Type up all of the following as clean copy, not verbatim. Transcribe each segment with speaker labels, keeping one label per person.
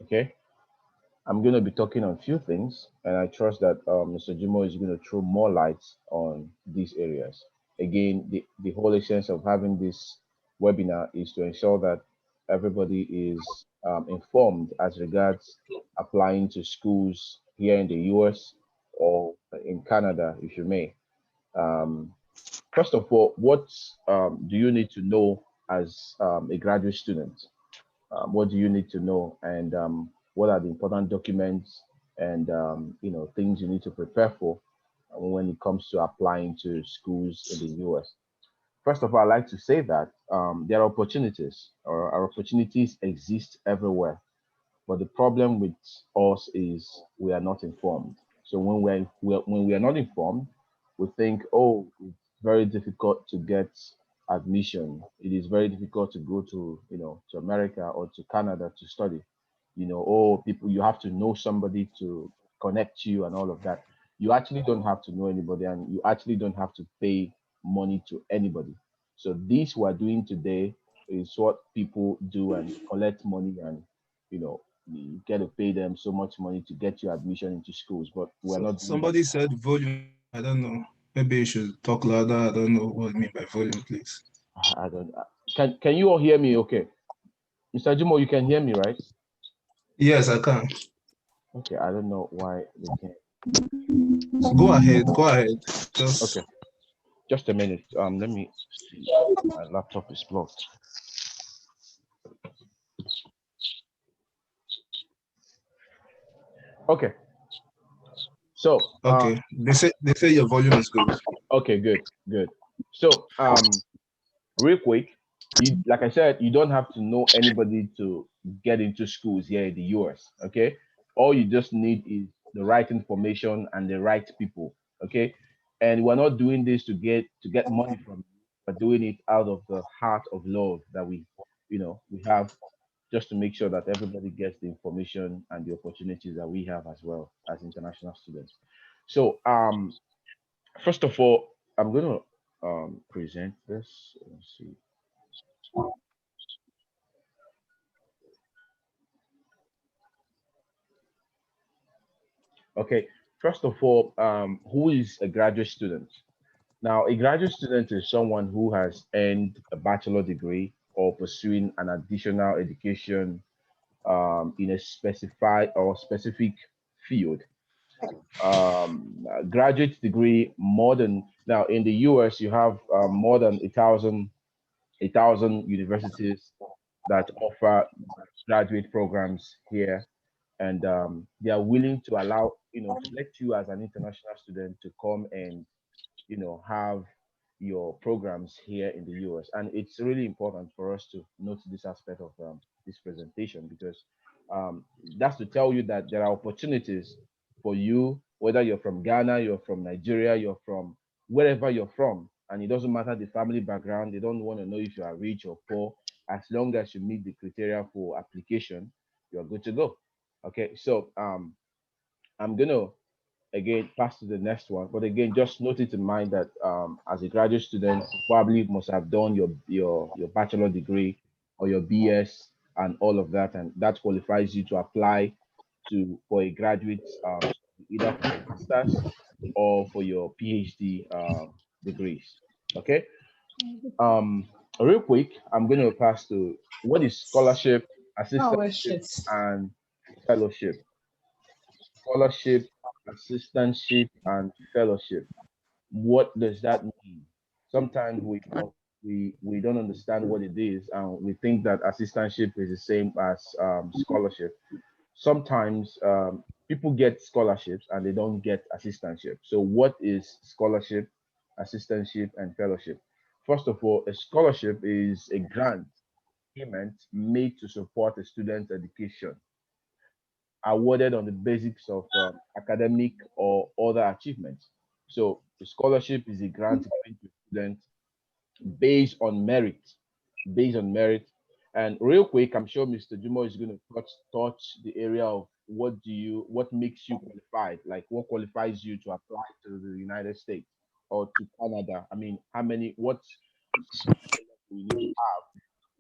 Speaker 1: Okay, I'm going to be talking on a few things, and I trust that Mr. Jimo is going to throw more light on these areas. Again, the whole essence of having this webinar is to ensure that everybody is informed as regards applying to schools here in the US or in Canada, if you may. Um, First of all, what do you need to know as a graduate student? What do you need to know, and what are the important documents and things you need to prepare for when it comes to applying to schools in the US? First of all, I like to say that there are opportunities, or our opportunities exist everywhere. But the problem with us is we are not informed. So when we are not informed, we think, oh, it's very difficult to get admission. It is very difficult to go to to America or to Canada to study. Oh, people, you have to know somebody to connect you and all of that. You actually don't have to know anybody, and you actually don't have to pay money to anybody. So this we're doing today is what people do and collect money, and you get to pay them so much money to get you admission into schools, but we're
Speaker 2: So
Speaker 1: not doing that.
Speaker 2: somebody said volume. I don't know. Maybe you should talk louder. I don't know what you mean by volume, please.
Speaker 1: I don't. Can you all hear me? Okay, Mr. Jimo, you can hear me, right?
Speaker 2: Yes, I can.
Speaker 1: Okay, I don't know why they can't.
Speaker 2: So go ahead. Go ahead. Just
Speaker 1: Okay, just a minute. Let me see. My laptop is blocked. Okay, so
Speaker 2: okay. They say your volume is good.
Speaker 1: okay, good, good. So real quick, you like I said, you don't have to know anybody to get into schools here in the US. Okay, all you just need is the right information and the right people. Okay, and we're not doing this to get money from you. We're doing it out of the heart of love that we have, just to make sure that everybody gets the information and the opportunities that we have as well as international students. So first of all, I'm gonna present this. Let's see. Okay, first of all, who is a graduate student? Now, a graduate student is someone who has earned a bachelor degree or pursuing an additional education in a specified or specific field. Graduate degree more than now in the US, you have more than a thousand universities that offer graduate programs here, and they are willing to allow to let you as an international student to come and have your programs here in the US. And it's really important for us to note this aspect of this presentation, because that's to tell you that there are opportunities for you, whether you're from Ghana, you're from Nigeria, you're from wherever you're from, and it doesn't matter the family background. They don't want to know if you are rich or poor. As long as you meet the criteria for application, you're good to go. Okay, so I'm gonna again pass to the next one, but again, just note it in mind that as a graduate student, you probably must have done your bachelor degree or your BS and all of that, and that qualifies you to apply to for a graduate either for your masters or for your PhD degrees. Okay. um Real quick, I'm going to pass to what is scholarship,
Speaker 3: Oh, well,
Speaker 1: assistantship,
Speaker 3: shit.
Speaker 1: and fellowship. Scholarship, assistantship, and fellowship. What does that mean? Sometimes we don't understand what it is, and we think that assistantship is the same as scholarship. Sometimes people get scholarships and they don't get assistantship. So what is scholarship, assistantship, and fellowship? First of all, a scholarship is a grant payment made to support a student's education, awarded on the basis of academic or other achievements. So the scholarship is a grant given to students based on merit, based on merit. And real quick, I'm sure Mr. Jumo is going to touch the area of what makes you qualified, like what qualifies you to apply to the United States or to Canada. I mean, how many, what you need to have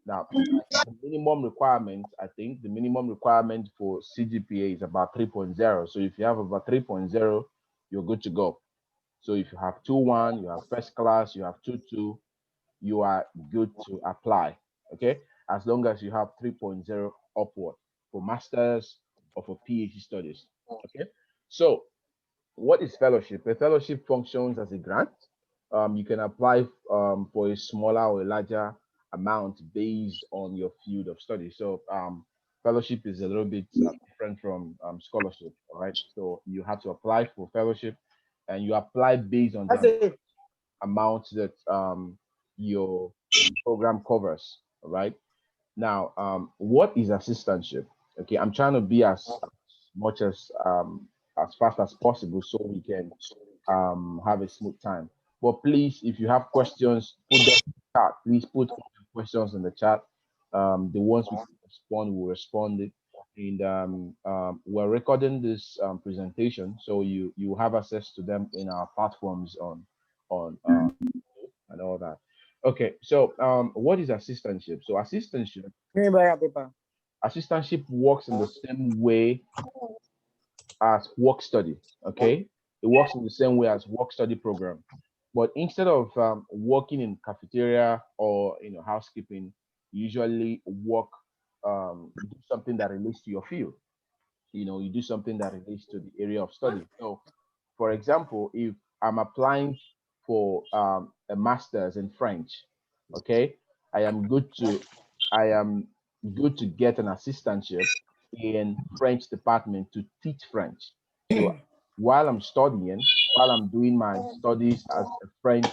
Speaker 1: Now, the minimum requirement, I think the minimum requirement for CGPA is about 3.0. So if you have about 3.0, you're good to go. So if you have 2.1, you have first class, you have 2.2, you are good to apply. Okay, as long as you have 3.0 upward for masters or for PhD studies. Okay, so what is fellowship? A fellowship functions as a grant. You can apply for a smaller or a larger amount based on your field of study. So fellowship is a little bit different from scholarship. All right. So you have to apply for fellowship, and you apply based on the amount that your program covers. All right. Now, what is assistantship? Okay, I'm trying to be as much as fast as possible so we can have a smooth time. But please, if you have questions, put them in the chat. Please put all your questions in the chat. The ones we can respond, we'll respond it. And we're recording this presentation, so you have access to them in our platforms on and all that. Okay, so what is assistantship? So assistantship works in the same way as work study. Okay, it works in the same way as work study program, but instead of working in cafeteria or housekeeping, you usually work do something that relates to your field. You do something that relates to the area of study. So for example, if I'm applying for a master's in French, okay, I am good to I am good to get an assistantship in French department to teach French. So while I'm studying, while I'm doing my studies as a French,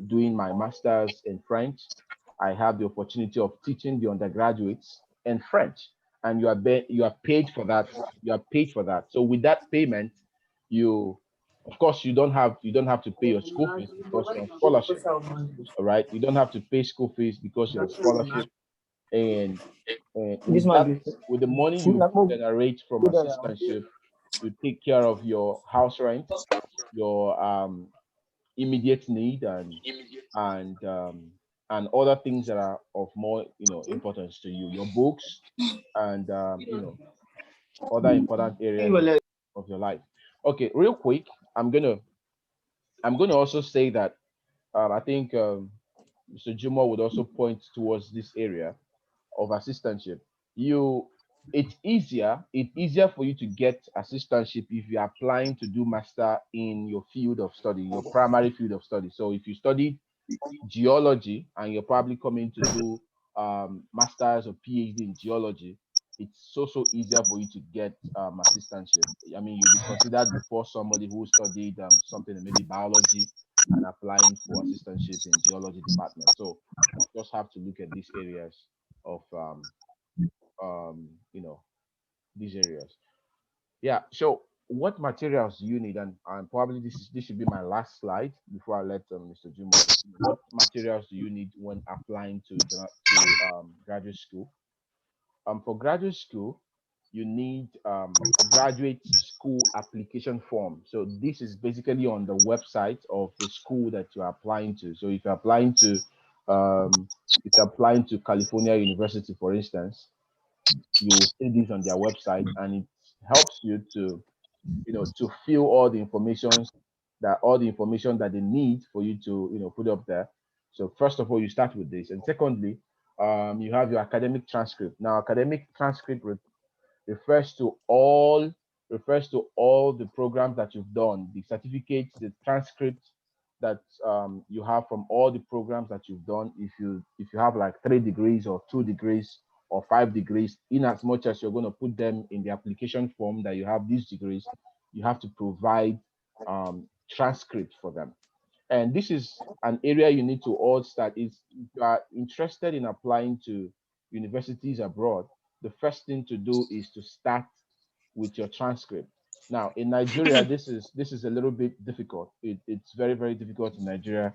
Speaker 1: doing my master's in French, I have the opportunity of teaching the undergraduates in French, and you are paid for that. You are paid for that. So with that payment, you, of course, you don't have to pay your school fees because you're on scholarship. All right, you don't have to pay school fees because you're on scholarship, and with that, with the money you generate from assistantship, you take care of your house rent, your immediate need, and and other things that are of more importance to you, your books, and other important areas of your life. Okay, real quick, I'm gonna also say that I think Mr. Juma would also point towards this area of assistantship. You it's easier for you to get assistantship if you're applying to do master in your field of study, your primary field of study. So if you study geology and you're probably coming to do masters or PhD in geology, it's so easier for you to get assistantship. I mean, you'll be considered before somebody who studied something in maybe biology and applying for assistantship in geology department. So just have to look at these areas of um, you know these areas. Yeah. So what materials do you need? And probably this should be my last slide before I let Mr. Jumo. What materials do you need when applying to graduate school? For graduate school, you need graduate school application form. So this is basically on the website of the school that you're applying to. So um, if you're applying to California University, for instance, you will see this on their website, and it helps you to fill all the information that they need for you to put up there. So first of all, you start with this, and secondly, you have your academic transcript. Now, academic transcript refers to all refers to all the programs that you've done, the certificates, the transcripts that you have from all the programs that you've done. If you have like 3 degrees or 2 degrees or 5 degrees, in as much as you're going to put them in the application form that you have these degrees, you have to provide transcript for them. And this is an area you need to all start. Is if you are interested in applying to universities abroad, the first thing to do is to start with your transcript. Now, in Nigeria, this is a little bit difficult. It's very difficult in Nigeria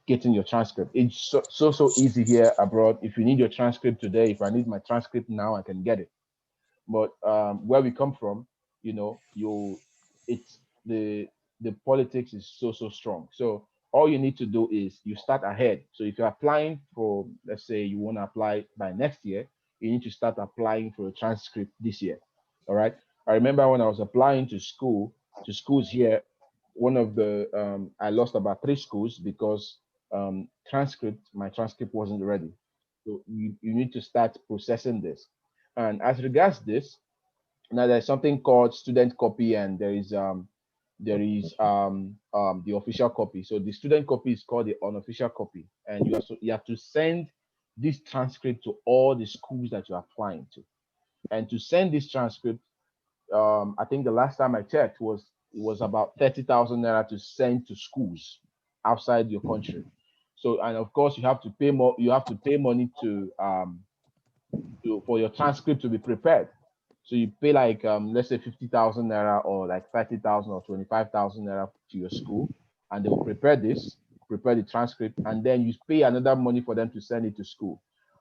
Speaker 1: getting your transcript. It's so easy here abroad. If you need your transcript today, if I need my transcript now, I can get it. But where we come from, you it's the politics is so strong. So all you need to do is you start ahead. So if you're applying for, let's say you want to apply by next year, you need to start applying for a transcript this year. All right. I remember when I was applying to schools here, one of the I lost about three schools because my transcript wasn't ready. So you need to start processing this. And as regards this, now there's something called student copy, and there is the official copy. So the student copy is called the unofficial copy, and you have to send this transcript to all the schools that you're applying to. And to send this transcript, I think the last time I checked it was about 30,000 naira to send to schools outside your country. So, and of course you have to pay more. You have to pay money for your transcript to be prepared. So you pay like let's say 50,000 naira or like 30,000 or 25,000 naira to your school, and they will prepare the transcript, and then you pay another money for them to send it to school.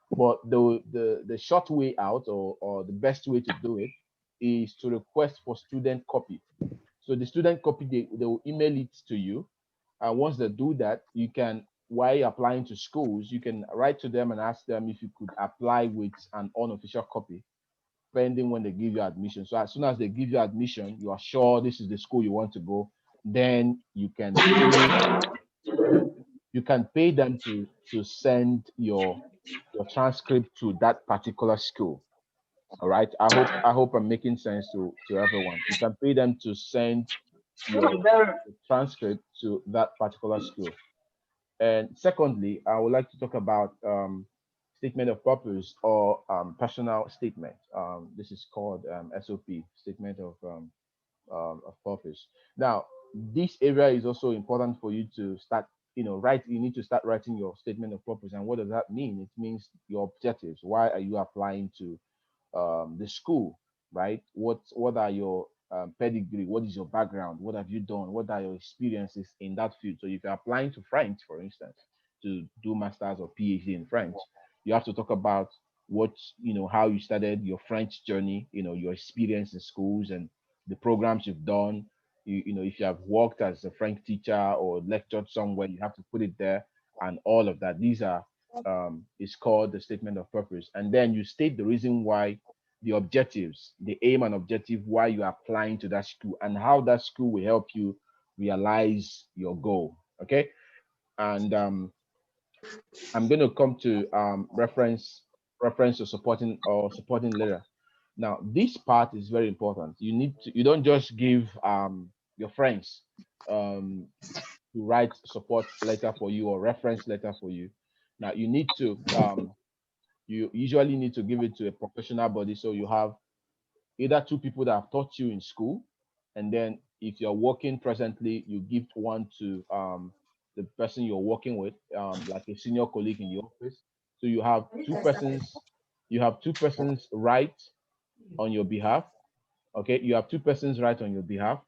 Speaker 1: But the short way out, or the best way to do it, is to request for student copy. So the student copy, they will email it to you, and once they do that, you can, while you're applying to schools, you can write to them and ask them if you could apply with an unofficial copy pending when they give you admission. So as soon as they give you admission, you are sure this is the school you want to go, then you can pay them to send your transcript to that particular school. All right. I hope I'm making sense to everyone. You can pay them to send your transcript to that particular school. And secondly, I would like to talk about statement of purpose, or personal statement. This is called SOP, statement of purpose. Now, this area is also important for you to start, write. You need to start writing your statement of purpose. And what does that mean? It means your objectives. Why are you applying to the school, right? What are your pedigree? What is your background? What have you done? What are your experiences in that field? So if you're applying to French, for instance, to do masters or PhD in French, you have to talk about what, how you started your French journey, your experience in schools and the programs you've done. If you have worked as a French teacher or lectured somewhere, you have to put it there, and all of that. These are is called the statement of purpose. And then you state the reason why, the objectives, the aim and objective, why you are applying to that school, and how that school will help you realize your goal. Okay. And I'm going to come to reference to supporting letter. Now, this part is very important. You don't just give your friends um, to write support letter for you or reference letter for you. Now, you usually need to give it to a professional body. So you have either two people that have taught you in school, and then if you're working presently, you give one to the person you're working with, like a senior colleague in your office. So you have two persons write on your behalf. Okay, you have two persons write on your behalf,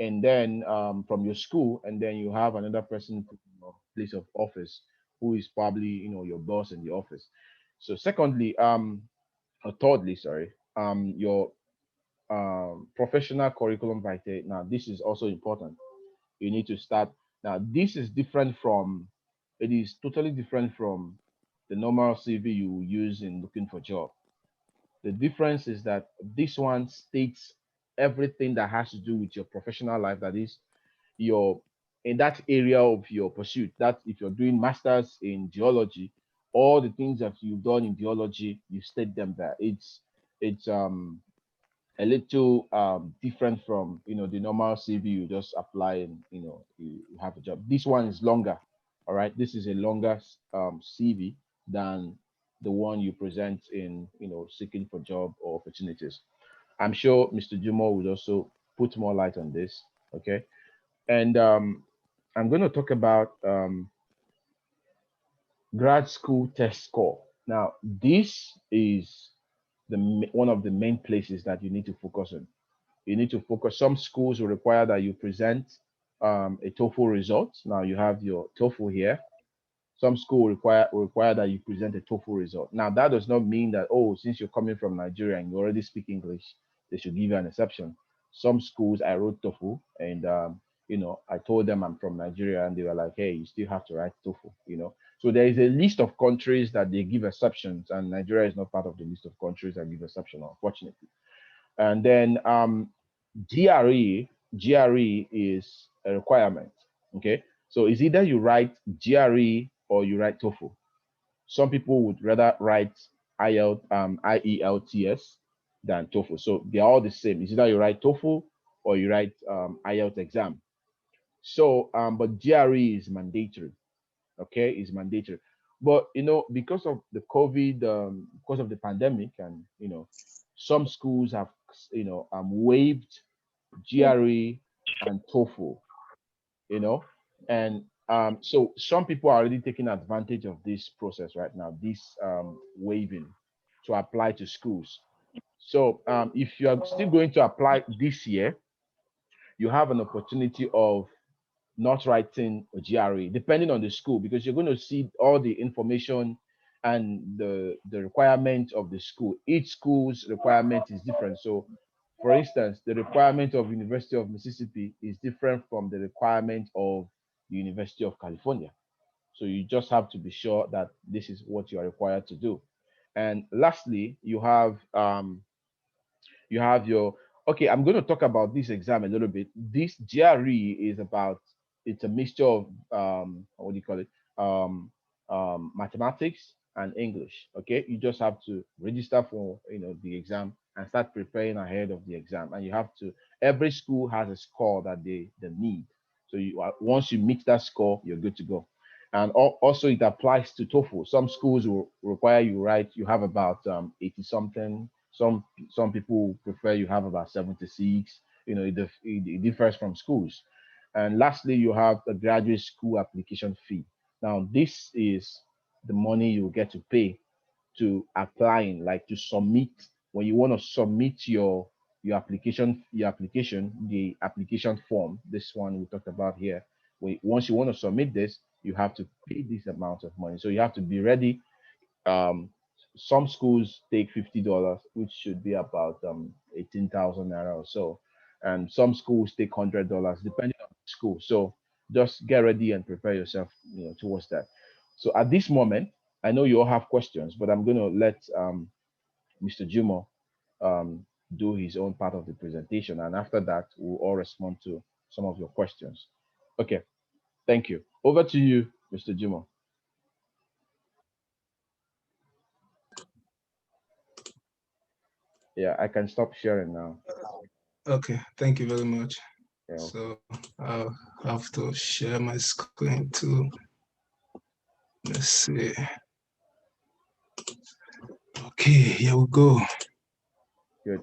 Speaker 1: and then from your school, and then you have another person from your place of office, who is probably your boss in the office. So secondly, or thirdly, sorry, your professional curriculum vitae. Now, this is also important. You need to start. Now, this is different from, it is totally different from the normal CV you use in looking for job. The difference is that this one states everything that has to do with your professional life. That is your in that area of your pursuit. That if you're doing masters in geology, all the things that you've done in geology, you state them there. It's a little different from the normal CV you just apply and you have a job. This one is longer. All right, this is a longer CV than the one you present in seeking for job or opportunities. I'm sure Mr. Jumo would also put more light on this. Okay, and I'm going to talk about grad school test score. Now, this is one of the main places that you need to focus on. You need to focus. Some schools will require that you present a TOEFL result. Now you have your TOEFL here. Some school require that you present a TOEFL result. Now that does not mean that, oh, since you're coming from Nigeria and you already speak English, they should give you an exception. Some schools, I wrote TOEFL, and I told them I'm from Nigeria, and they were like, hey, you still have to write TOEFL. So there is a list of countries that they give exceptions, and Nigeria is not part of the list of countries that give exception, unfortunately. And then GRE is a requirement. Okay, so it's either you write GRE or you write TOEFL. Some people would rather write IELTS than TOEFL. So they are all the same. It's either you write TOEFL or you write IELTS exam. So, but GRE is mandatory. Okay, is mandatory. But because of the COVID, because of the pandemic, and some schools have waived GRE and TOEFL. You know, and so some people are already taking advantage of this process right now, this waiving to apply to schools. So if you are still going to apply this year, you have an opportunity of not writing a GRE, depending on the school, because you're going to see all the information and the requirement of the school. Each school's requirement is different. So, for instance, the requirement of University of Mississippi is different from the requirement of the University of California. So you just have to be sure that this is what you are required to do. And lastly, you have your okay. I'm going to talk about this exam a little bit. This GRE is about, it's a mixture of what do you call it, mathematics and English. Okay, you just have to register for the exam and start preparing ahead of the exam. And you have to, every school has a score that they need. So once you meet that score, you're good to go. And also it applies to TOEFL. Some schools will require you have about 80 something. Some people prefer you have about 76. It differs from schools. And lastly, you have a graduate school application fee. Now, this is the money you get to pay to applying, like to submit. When you want to submit your application, the application form, this one we talked about here. Once you want to submit this, you have to pay this amount of money. So you have to be ready. um, some schools take $50, which should be about 18,000 naira or so, and some schools take $100, depending on the school. So just get ready and prepare yourself, towards that. So at this moment, I know you all have questions, but I'm going to let Mr. Jimo um, do his own part of the presentation, and after that, we'll all respond to some of your questions. Okay, thank you. Over to you, Mr. Jimo. Yeah, I can stop sharing now.
Speaker 2: Okay, thank you very much.
Speaker 1: Yeah, okay.
Speaker 2: So I'll have to share my screen too. Let's see. Okay, here we go.
Speaker 1: Good.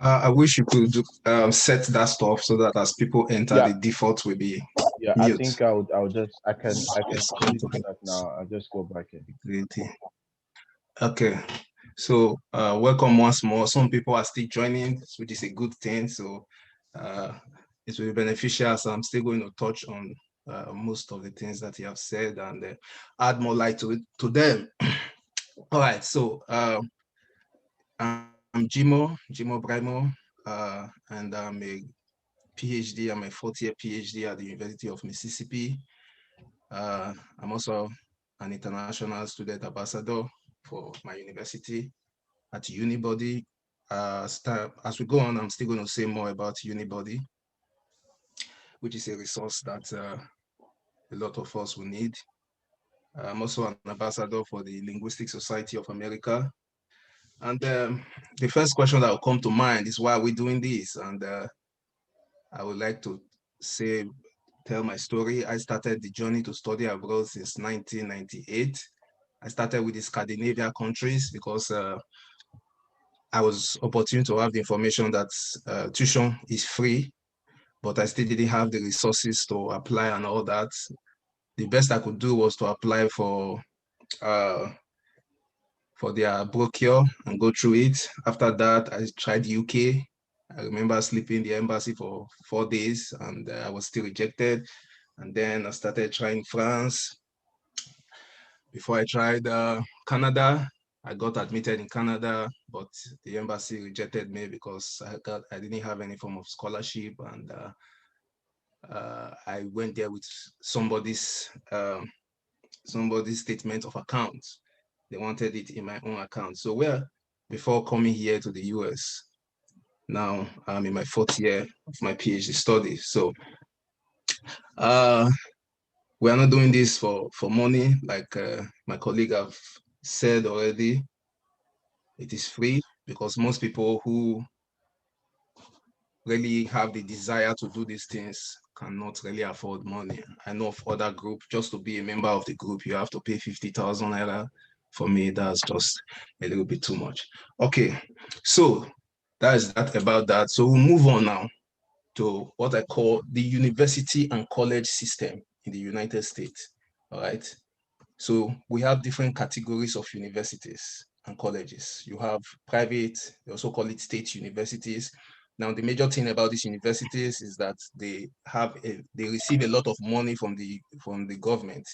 Speaker 2: I wish you could set that stuff so that as people enter,
Speaker 1: Yeah,
Speaker 2: the default will be
Speaker 1: yeah. I
Speaker 2: mute.
Speaker 1: think I'll just I can
Speaker 2: Yes,
Speaker 1: change it to that now. I'll just go back in.
Speaker 2: okay, so welcome once more. Some people are still joining, which is a good thing. So uh, it will be beneficial. So I'm still going to touch on most of the things that you have said and add more light to them. All right, so I'm Jimo Brimo, and I'm a PhD. I'm a fourth-year PhD at the University of Mississippi. I'm also an international student ambassador for my university at Unibody. As we go on, I'm still going to say more about Unibody, which is a resource that a lot of us will need. I'm also an ambassador for the Linguistic Society of America. And the first question that will come to mind is, why are we doing this? And I would like to tell my story. I started the journey to study abroad since 1998. I started with the Scandinavia countries because I was opportune to have the information that tuition is free, but I still didn't have the resources to apply and all that. The best I could do was to apply uh, for their brochure and go through it. After that, I tried UK. I remember sleeping in the embassy for 4 days and I was still rejected. And then I started trying France before I tried Canada. I got admitted in Canada, but the embassy rejected me because I didn't have any form of scholarship, and I went there with somebody's statement of account. They wanted it in my own account. So before coming here to the US, now I'm in my 4th year of my PhD study. So uh, we are not doing this for money, like my colleague have said already. It is free because most people who really have the desire to do these things cannot really afford money. I know of other group, just to be a member of the group, you have to pay 50,000 naira. For me, that's just a little bit too much. Okay, so that is that about that. So we'll move on now to what I call the university and college system in the United States. All right. So we have different categories of universities and colleges. You have private, they also call it state universities. Now, the major thing about these universities is that they receive a lot of money from the government.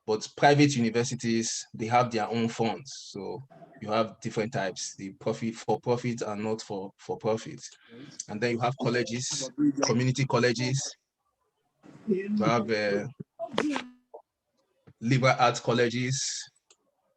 Speaker 2: But private universities, they have their own funds. So you have different types, the profit for profit and not for profit. And then you have colleges, community colleges, you have liberal arts colleges,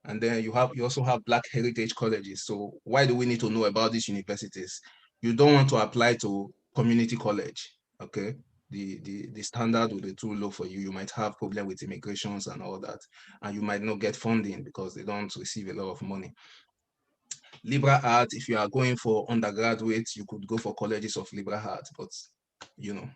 Speaker 2: and then you also have Black heritage colleges. So why do we need to know about these universities? You don't want to apply to community college, okay? The standard will be too low for you. You might have problem with immigrations and all that, and you might not get funding because they don't receive a lot of money. Liberal arts, if you are going for undergraduate, you could go for colleges of liberal arts, but you know,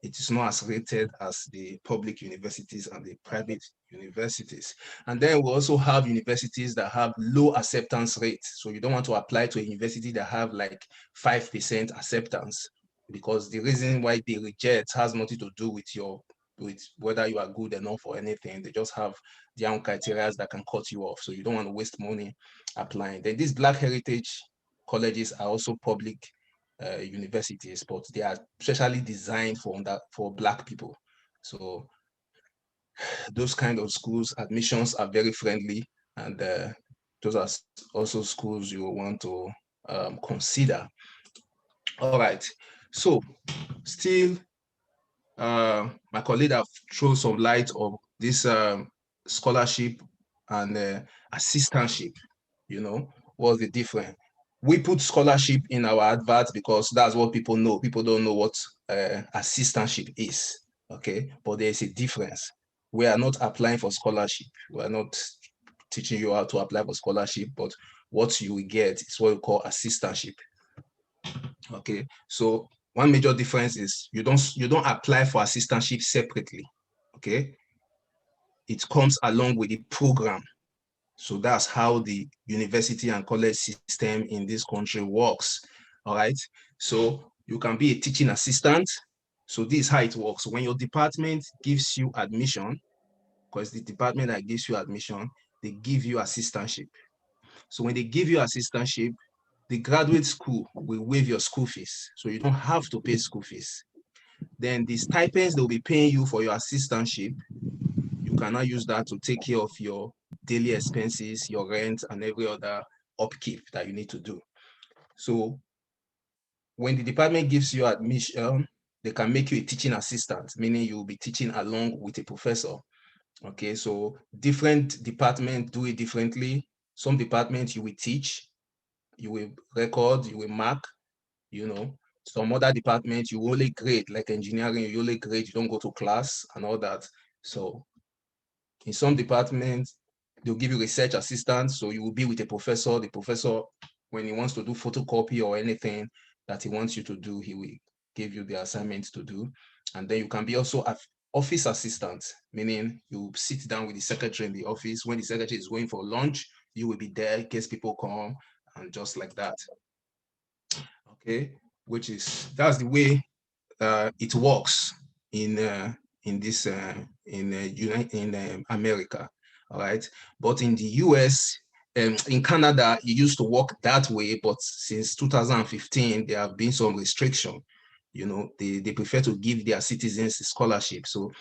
Speaker 2: it is not as rated as the public universities and the private universities. And then we also have universities that have low acceptance rates. So you don't want to apply to a university that have like 5% acceptance, because the reason why they reject has nothing to do with whether you are good enough or anything. They just have their own criteria that can cut you off. So you don't want to waste money applying. Then these Black heritage colleges are also public universities, but they are specially designed for Black people. So those kind of schools, admissions are very friendly, and those are also schools you want to consider. All right. So still, my colleague have thrown some light on this scholarship and assistantship. What's the difference? We put scholarship in our adverts because that's what people know. People don't know what assistantship is, okay? But there's a difference. We are not applying for scholarship. We are not teaching you how to apply for scholarship, but what you will get is what we call assistantship, okay? So one major difference is you don't apply for assistantship separately, okay? It comes along with the program. So that's how the university and college system in this country works. All right. So you can be a teaching assistant. So this is how it works. When your department gives you admission, because the department that gives you admission, they give you assistantship. So when they give you assistantship, the graduate school will waive your school fees. So you don't have to pay school fees. Then the stipends they'll be paying you for your assistantship, you cannot use that to take care of your daily expenses, your rent, and every other upkeep that you need to do. So when the department gives you admission, they can make you a teaching assistant, meaning you'll be teaching along with a professor. Okay, so different departments do it differently. Some departments you will teach, you will record, you will mark, you know. Some other departments you only grade, like engineering, you only grade, you don't go to class and all that. So in some departments, they'll give you research assistants, so you will be with a professor. The professor, when he wants to do photocopy or anything that he wants you to do, he will give you the assignment to do. And then you can be also office assistant, meaning you sit down with the secretary in the office. When the secretary is going for lunch, you will be there in case people come, and just like that. Okay, that's the way it works in this in America. All right, but in the US, in Canada, it used to work that way, but since 2015 there have been some restriction. They prefer to give their citizens scholarship. So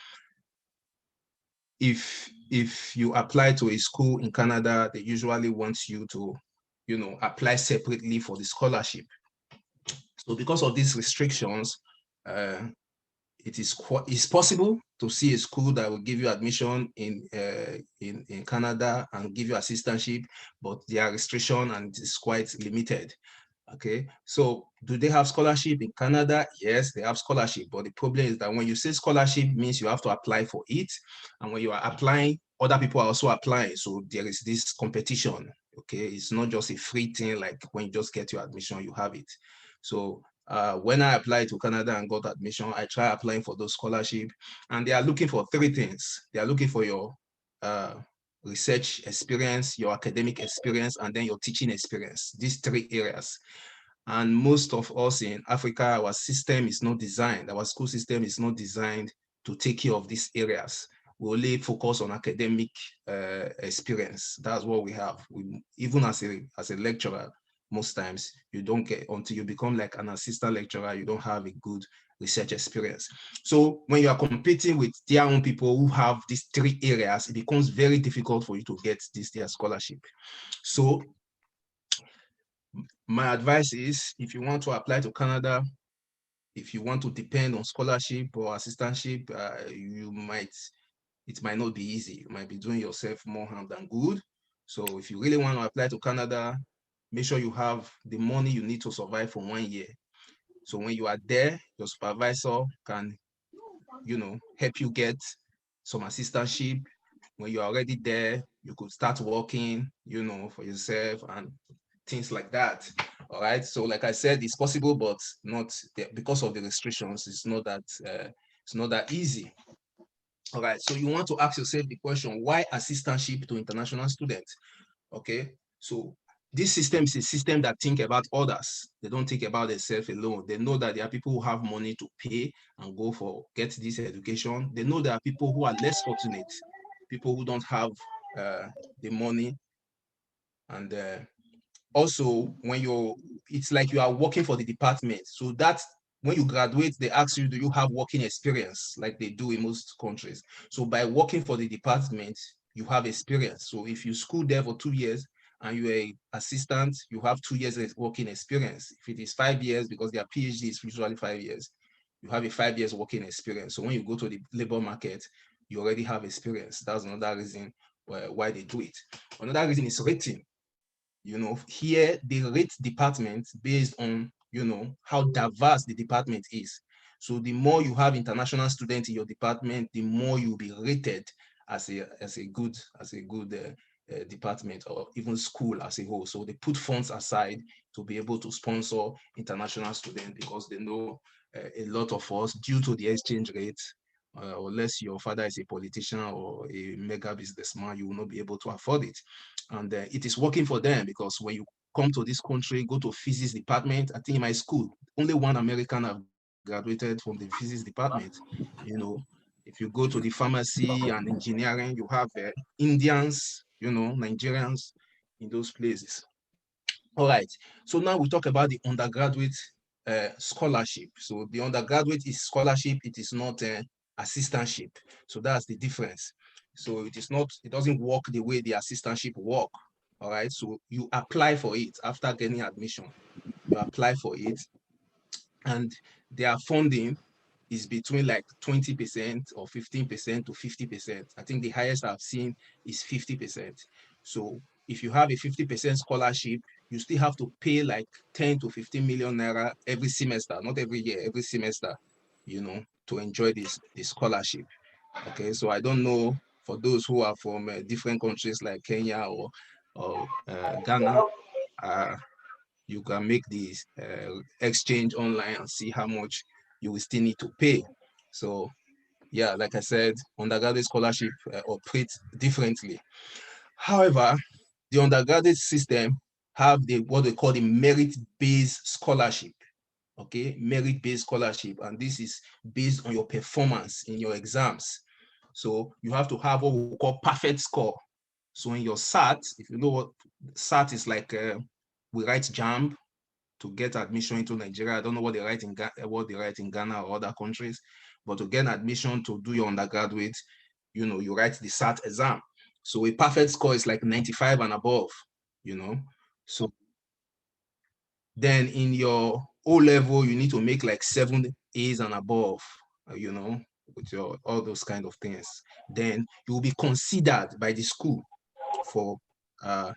Speaker 2: if if you apply to a school in Canada, they usually want you to, apply separately for the scholarship. So because of these restrictions, uh, it's possible to see a school that will give you admission in Canada and give you assistantship, but there are restrictions and it's quite limited. Okay, so do they have scholarship in Canada? Yes, they have scholarship, but the problem is that when you say scholarship means you have to apply for it, and when you are applying, other people are also applying, so there is this competition. Okay, it's not just a free thing like when you just get your admission, you have it. So when I applied to Canada and got admission, I tried applying for those scholarship, and they are looking for three things. They are looking for your uh, research experience, your academic experience, and then your teaching experience. These three areas. And most of us in Africa, our system is not designed, our school system is not designed to take care of these areas. We only focus on academic experience. That's what we have. Even as a lecturer, most times you don't get, until you become like an assistant lecturer, you don't have a good research experience. So when you are competing with their own people who have these three areas, it becomes very difficult for you to get this their scholarship. So my advice is, if you want to apply to Canada, if you want to depend on scholarship or assistantship, it might not be easy. You might be doing yourself more harm than good. So if you really want to apply to Canada, make sure you have the money you need to survive for 1 year. So when you are there, your supervisor can, help you get some assistantship. When you're already there, you could start working, for yourself and things like that. All right. So, like I said, it's possible, but not because of the restrictions. It's not that easy. All right. So you want to ask yourself the question: why assistantship to international students? Okay. So this system is a system that think about others. They don't think about themselves alone. They know that there are people who have money to pay and get this education. They know there are people who are less fortunate, people who don't have the money, and also it's like you are working for the department. So that when you graduate, they ask you, do you have working experience, like they do in most countries? So by working for the department, you have experience. So if you school there for 2 years and you're a assistant, you have 2 years of working experience. If it is 5 years, because their PhD is usually 5 years, you have a 5 years working experience. So when you go to the labor market, you already have experience. That's another reason why they do it. Another reason is rating. Here they rate departments based on, how diverse the department is. So the more you have international students in your department, the more you'll be rated as a good department, or even school as a whole. So they put funds aside to be able to sponsor international students, because they know a lot of us, due to the exchange rate, unless your father is a politician or a mega businessman, you will not be able to afford it. And it is working for them, because when you come to this country, go to physics department, I think in my school, only one American have graduated from the physics department. You know, if you go to the pharmacy and engineering, you have Indians, Nigerians in those places. All right. So now we talk about the undergraduate scholarship. So the undergraduate is scholarship. It is not assistantship. So that's the difference. So it doesn't work the way the assistantship work. All right. So you apply for it after getting admission. You apply for it, and their funding is between like 20% or 15% to 50%. I think the highest I've seen is 50%. So if you have a 50% scholarship, you still have to pay like 10 to 15 million naira every semester, not every year, every semester, to enjoy this scholarship. Okay, so I don't know for those who are from different countries like Kenya or Ghana, uh, you can make this exchange online and see how much you will still need to pay. So yeah, like I said, undergraduate scholarship operates differently. However, the undergraduate system have what they call the merit-based scholarship. Okay, merit-based scholarship, and this is based on your performance in your exams. So you have to have what we call perfect score. So in your SAT, if you know what SAT is like, we write JAMB to get admission into Nigeria. I don't know what they write in Ghana or other countries, but to get admission to do your undergraduate, you write the SAT exam. So a perfect score is like 95 and above, So then in your O level, you need to make like 7 A's and above, with your all those kind of things. Then you will be considered by the school for a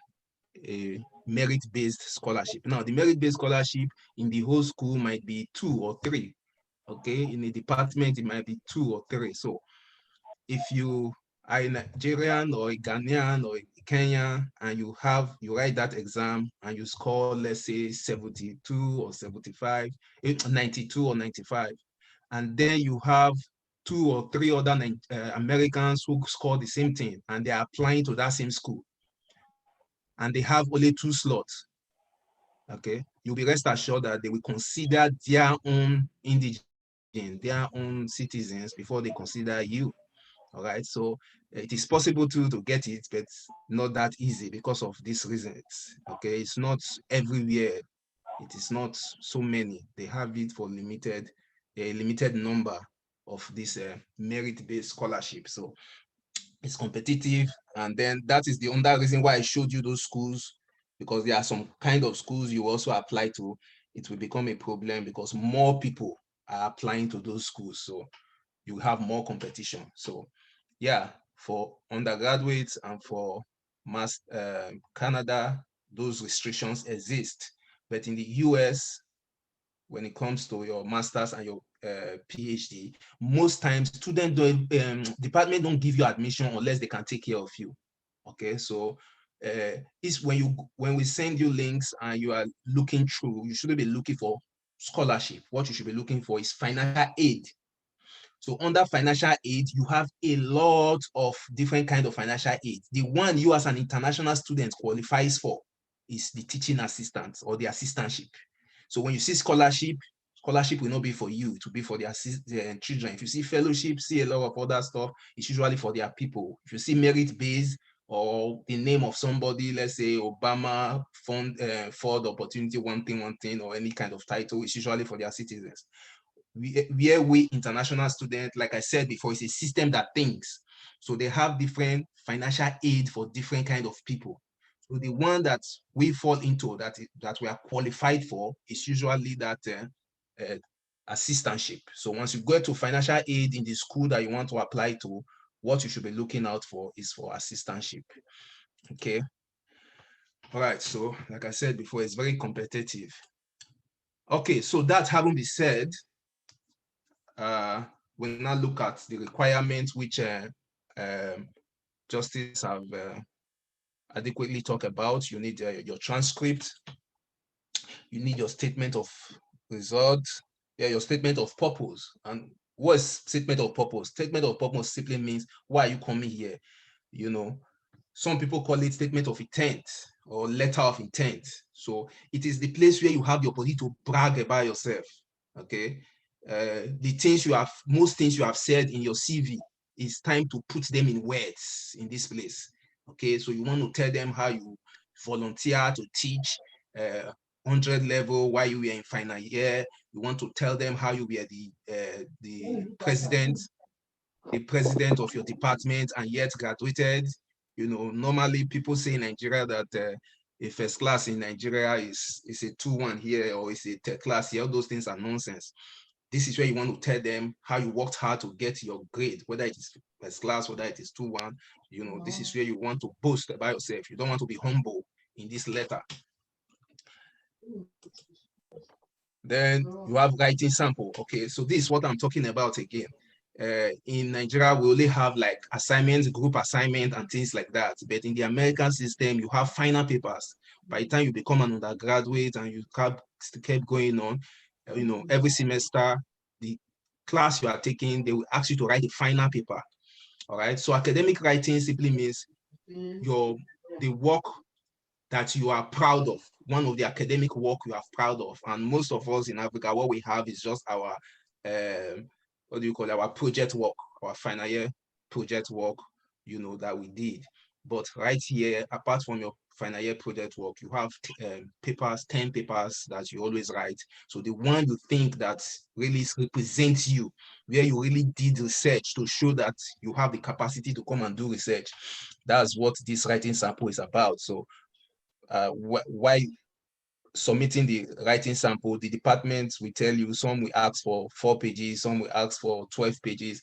Speaker 2: merit-based scholarship. Now, the merit-based scholarship in the whole school might be 2 or 3. Okay, in a department, it might be 2 or 3. So if you are a Nigerian or a Ghanaian or a Kenyan and you write that exam and you score, let's say 72 or 75, 92 or 95, and then you have 2 or 3 other Americans who score the same thing and they are applying to that same school and they have only 2 slots, okay, you'll be rest assured that they will consider their own indigent, their own citizens before they consider you. All right, so it is possible to get it, but not that easy because of these reasons. Okay, it's not everywhere. It is not so many. They have it for a limited number of this merit-based scholarship. So it's competitive, and then that is the other reason why I showed you those schools, because there are some kind of schools you also apply to. It will become a problem because more people are applying to those schools, so you have more competition. So yeah, for undergraduates and for Canada, those restrictions exist, but in the US, when it comes to your master's and your PhD, most times student department don't give you admission unless they can take care of you. Okay, so it's when we send you links and you are looking through, you shouldn't be looking for scholarship. What you should be looking for is financial aid. So under financial aid, you have a lot of different kind of financial aid. The one you as an international student qualifies for is the teaching assistant or the assistantship. So when you see scholarship will not be for you, it will be for the children. If you see fellowship, see a lot of other stuff, it's usually for their people. If you see merit-based or the name of somebody, let's say Obama Fund, Ford Opportunity, one thing, or any kind of title, it's usually for their citizens. Where we international students, like I said before, it's a system that thinks. So they have different financial aid for different kind of people. So the one that we fall into that we are qualified for is usually that assistantship. So once you go to financial aid in the school that you want to apply to, what you should be looking out for is for assistantship. Okay. All right. So like I said before, it's very competitive. Okay. So that having been said, we'll now look at the requirements which justice have adequately talked about. You need your transcript. You need your statement of results. Yeah, your statement of purpose. And what is statement of purpose? Statement of purpose simply means, why are you coming here? Some people call it statement of intent or letter of intent. So it is the place where you have the opportunity to brag about yourself. Okay. Most things you have said in your CV, it's time to put them in words in this place. Okay. So you want to tell them how you volunteer to teach 100 level while you were in final year. You want to tell them how you were the president of your department and yet graduated. Normally people say in Nigeria that a first class in Nigeria is a 2-1 here, or is a third class here. All those things are nonsense. This is where you want to tell them how you worked hard to get your grade, whether it is first class, whether it is 2-1. This is where you want to boast about yourself. You don't want to be humble in this letter. Then you have writing sample. Okay, so this is what I'm talking about again. In Nigeria, we only have like assignments, group assignment, and things like that. But in the American system, you have final papers. By the time you become an undergraduate and you keep going on, every semester, the class you are taking, they will ask you to write a final paper. All right. So academic writing simply means the work that you are proud of, one of the academic work you are proud of. And most of us in Africa, what we have is just our, our project work, our final year project work, that we did. But right here, apart from your final year project work, you have papers, 10 papers that you always write. So the one you think that really represents you, where you really did research to show that you have the capacity to come and do research, that's what this writing sample is about. So why submitting the writing sample, the departments will tell you, some will ask for 4 pages, some will ask for 12 pages,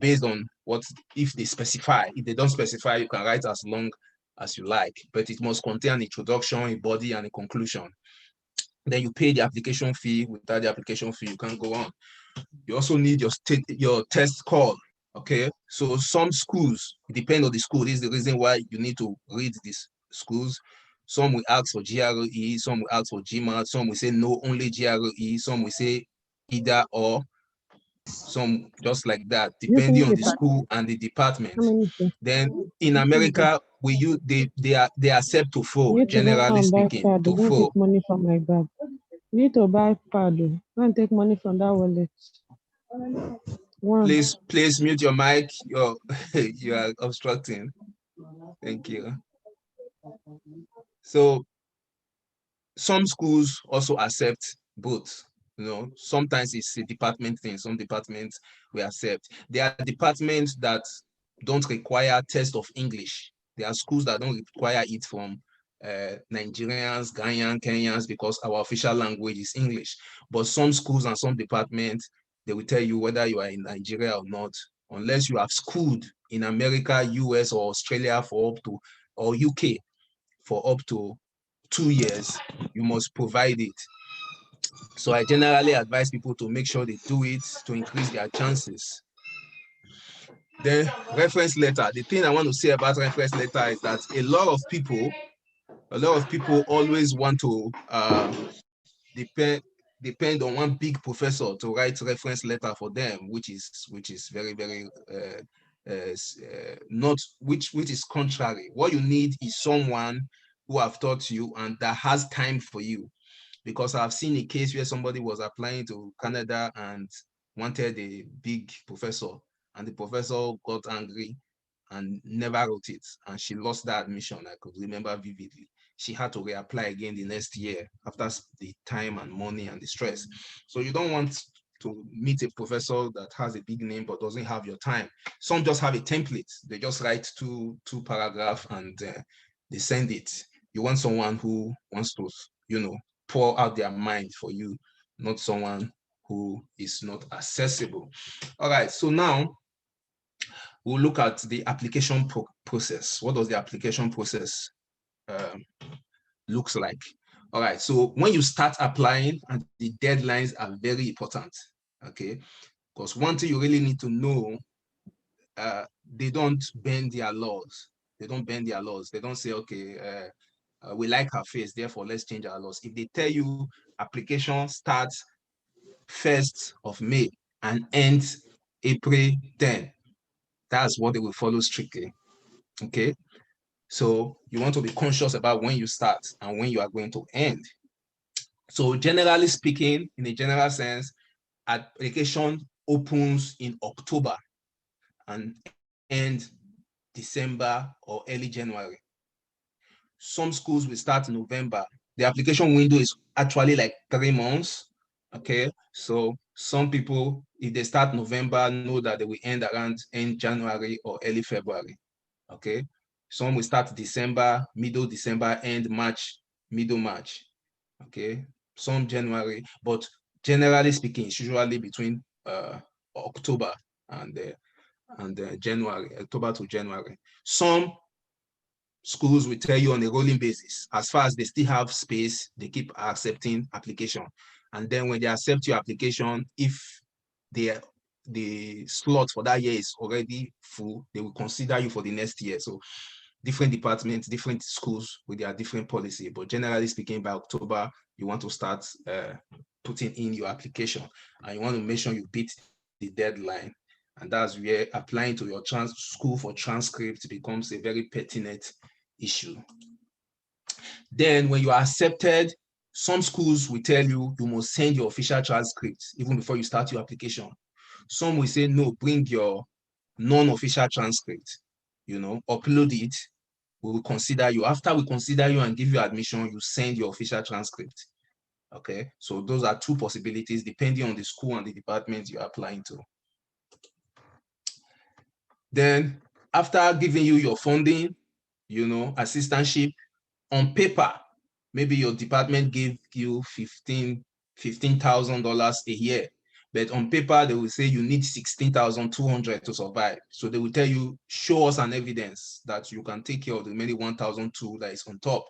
Speaker 2: based on what, if they specify. If they don't specify, you can write as long as you like, but it must contain an introduction, a body, and a conclusion. Then you pay the application fee. Without the application fee, you can't go on. You also need your test call. Okay, so some schools, it depends on the school. This is the reason why you need to read these schools. Some will ask for GRE, some will ask for GMAT, some will say no, only GRE, some will say either or, some just like that, depending on the school and the department. Then in America, they accept TOEFL,
Speaker 3: Need to go
Speaker 2: generally
Speaker 3: and buy
Speaker 2: speaking,
Speaker 3: pad. Don't
Speaker 2: TOEFL.
Speaker 3: take money from my bag. Need to buy pad. Go and take money from that wallet. One.
Speaker 2: Please mute your mic. You are obstructing. Thank you. So some schools also accept both. Sometimes it's a department thing. Some departments we accept. There are departments that don't require test of English. There are schools that don't require it from Nigerians, Ghanaians, Kenyans, because our official language is English. But some schools and some departments, they will tell you whether you are in Nigeria or not, unless you have schooled in America, US, or Australia or UK for up to 2 years, you must provide it. So I generally advise people to make sure they do it to increase their chances. Then reference letter. The thing I want to say about reference letter is that a lot of people always want to depend on one big professor to write reference letter for them, which is very, very not which is contrary. What you need is someone who have taught you and that has time for you. Because I've seen a case where somebody was applying to Canada and wanted a big professor, and the professor got angry and never wrote it, and she lost that admission. I could remember vividly. She had to reapply again the next year after the time and money and the stress. So you don't want to meet a professor that has a big name but doesn't have your time. Some just have a template. They just write two paragraphs and they send it. You want someone who wants to, pour out their mind for you, not someone who is not accessible. All right, so now we'll look at the application process. What does the application process looks like? All right, so when you start applying, and the deadlines are very important, okay? Because one thing you really need to know, they don't bend their laws. They don't bend their laws. They don't say, okay, we like her face, therefore let's change our laws. If they tell you application starts 1st of May and ends April 10, that's what they will follow strictly, okay? So you want to be conscious about when you start and when you are going to end. So generally speaking, in a general sense, application opens in October and ends December or early January. Some schools will start in November. The application window is actually like 3 months, okay? So some people, if they start November, know that they will end January or early February, okay? Some will start December, middle December, end March, middle March, okay? Some January, but generally speaking, it's usually between October and January, October to January. Some schools will tell you on a rolling basis. As far as they still have space, they keep accepting application. And then when they accept your application, if the slot for that year is already full, they will consider you for the next year. So different departments, different schools with their different policy. But generally speaking, by October, you want to start putting in your application, and you want to make sure you beat the deadline. And that's where applying to your school for transcript becomes a very pertinent issue. Then when you are accepted, some schools will tell you you must send your official transcript even before you start your application. Some will say, no, bring your non-official transcript, upload it, we will consider you. After we consider you and give you admission, you send your official transcript. Okay, so those are two possibilities depending on the school and the department you're applying to. Then after giving you your funding, assistantship, on paper, maybe your department gave you $15,000 a year, but on paper they will say you need 16,200 to survive. So they will tell you, show us an evidence that you can take care of the remaining 1,002 that is on top.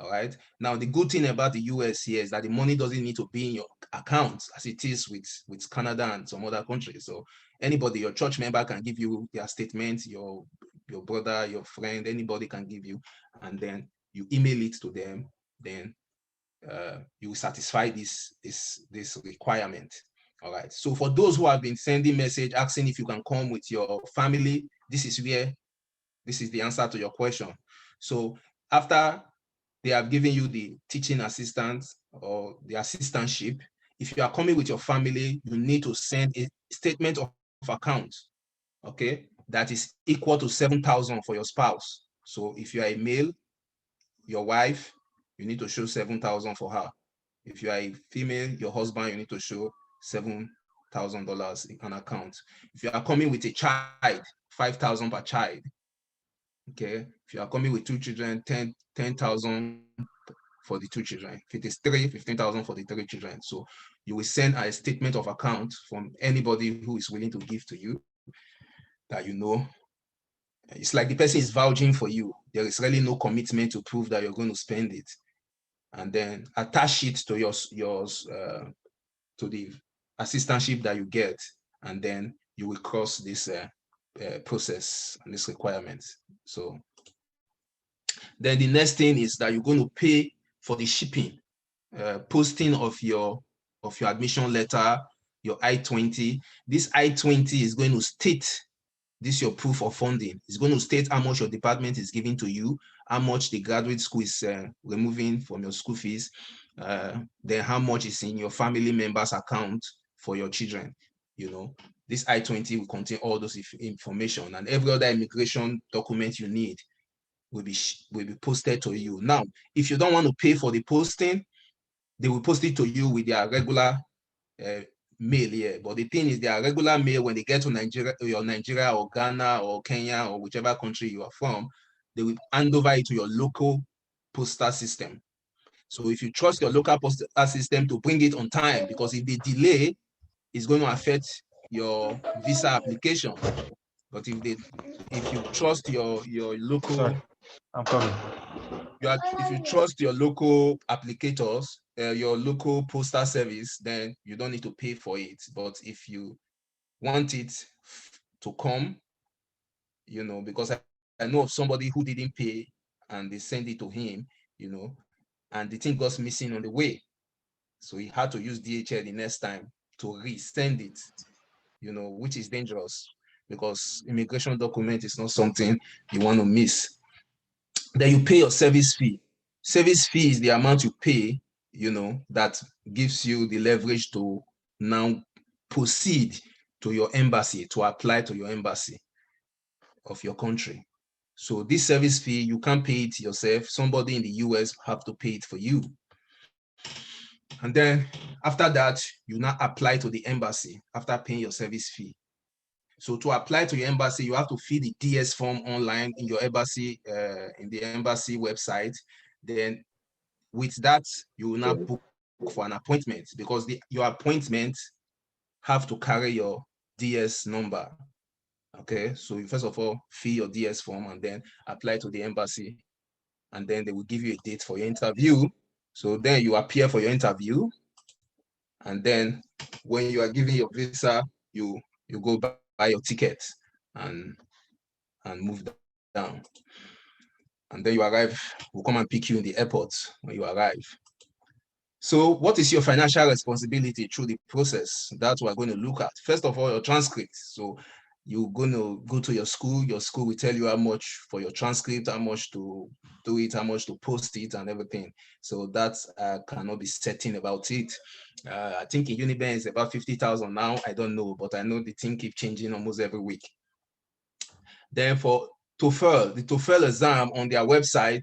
Speaker 2: All right. Now, the good thing about the US here is that the money doesn't need to be in your account as it is with Canada and some other countries. So anybody, your church member can give you their statement, your brother, your friend, anybody can give you, and then you email it to them. Then you will satisfy this requirement. All right. So for those who have been sending message asking if you can come with your family, this is the answer to your question. So after they have given you the teaching assistant or the assistantship, if you are coming with your family, you need to send a statement of account, okay, that is equal to 7,000 for your spouse. So if you are a male, your wife, you need to show 7,000 for her. If you are a female, your husband, you need to show $7,000 in an account. If you are coming with a child, 5,000 per child. Okay, if you are coming with two children, 10,000 for the two children. If it is 15,000 for the 3 children. So you will send a statement of account from anybody who is willing to give to you that it's like the person is vouching for you. There is really no commitment to prove that you're going to spend it. And then attach it to to the assistantship that you get, and then you will cross this process and this requirement. So then the next thing is that you're going to pay for the shipping, posting of your admission letter, your I-20. This I-20 is going to state this your proof of funding. It's going to state how much your department is giving to you, how much the graduate school is removing from your school fees, then how much is in your family member's account for your children. This I-20 will contain all those information, and every other immigration document you need will be posted to you. Now, if you don't want to pay for the posting, they will post it to you with their regular mail here. But the thing is, their regular mail, when they get to Nigeria or Ghana or Kenya or whichever country you are from, they will hand over it to your local postal system. So if you trust your local postal system to bring it on time, because if they delay, it's going to affect your visa application. But if you trust your local,
Speaker 1: sorry, I'm coming.
Speaker 2: if you trust your local applicators, your local postal service, then you don't need to pay for it. But if you want it to come, because I know of somebody who didn't pay and they sent it to him, and the thing got missing on the way. So he had to use DHL the next time to resend it, which is dangerous because immigration document is not something you want to miss. Then you pay your service fee. Service fee is the amount you pay, that gives you the leverage to now proceed to your embassy, to apply to your embassy of your country. So this service fee, you can't pay it yourself. Somebody in the US have to pay it for you. And then after that, you now apply to the embassy after paying your service fee. So to apply to your embassy, you have to fill the DS form online in your embassy, in the embassy website. Then with that, you will now book for an appointment, because your appointment have to carry your DS number. Okay, so you first of all fill your DS form and then apply to the embassy, and then they will give you a date for your interview. So then you appear for your interview, and then when you are giving your visa, you go buy your ticket and move down. And then you arrive, we'll come and pick you in the airport when you arrive. So what is your financial responsibility through the process? That's what we're going to look at. First of all, your transcript. So you're going to go to your school will tell you how much for your transcript, how much to do it, how much to post it and everything. So that cannot be certain about it. I think in Uniben is about 50,000 now. I don't know, but I know the thing keeps changing almost every week. Then for TOEFL, the TOEFL exam on their website,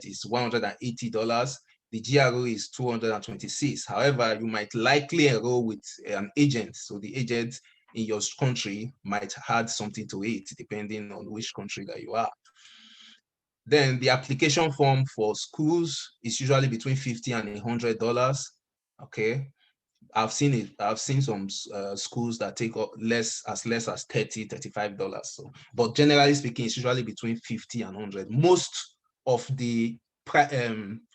Speaker 2: is $180. The GRE is 226. However, you might likely enroll with an agent. So the agent in your country might add something to it, depending on which country that you are. Then the application form for schools is usually between $50 and $100. Okay. I've seen some schools that take less as $30, $35. So, but generally speaking, it's usually between 50 and 100. Most of the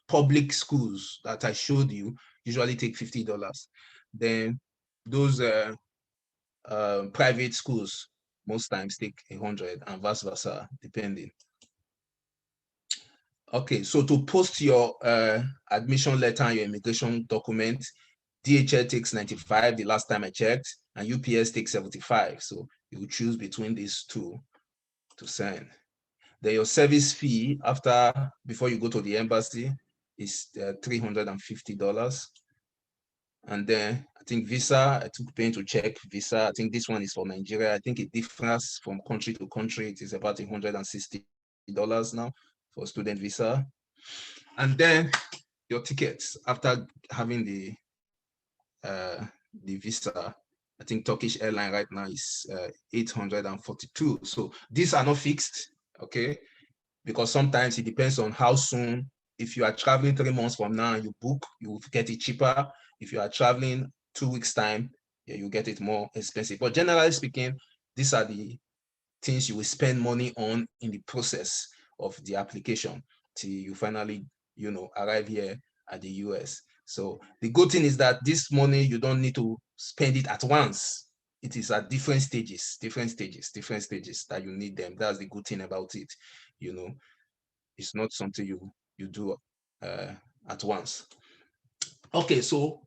Speaker 2: public schools that I showed you usually take $50. Then those private schools most times take 100, and vice versa, depending. Okay, so to post your admission letter and your immigration document, DHL takes 95 the last time I checked, and UPS takes 75. So you choose between these two to send. Then your service fee before you go to the embassy is $350. And then I think visa, I took pain to check visa. I think this one is for Nigeria. I think it differs from country to country. It is about $160 now for student visa. And then your tickets after having the visa. I think Turkish airline right now is 842. So these are not fixed, okay? Because sometimes it depends on how soon. If you are traveling 3 months from now and you book, you will get it cheaper. If you are traveling 2 weeks time, yeah, you get it more expensive. But generally speaking, these are the things you will spend money on in the process of the application till you finally, arrive here at the US. So the good thing is that this money, you don't need to spend it at once. It is at different stages that you need them. That's the good thing about it. It's not something you do at once. Okay, so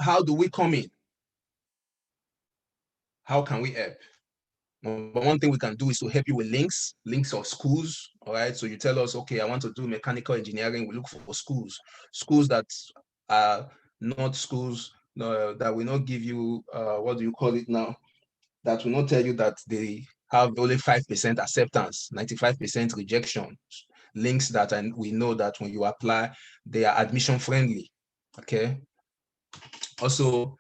Speaker 2: how do we come in? How can we help? But one thing we can do is to help you with links of schools. All right. So you tell us, okay, I want to do mechanical engineering. We look for schools that are not schools that will not give you, what do you call it now? That will not tell you that they have only 5% acceptance, 95% rejection. Links that we know that when you apply, they are admission friendly. Okay. Also,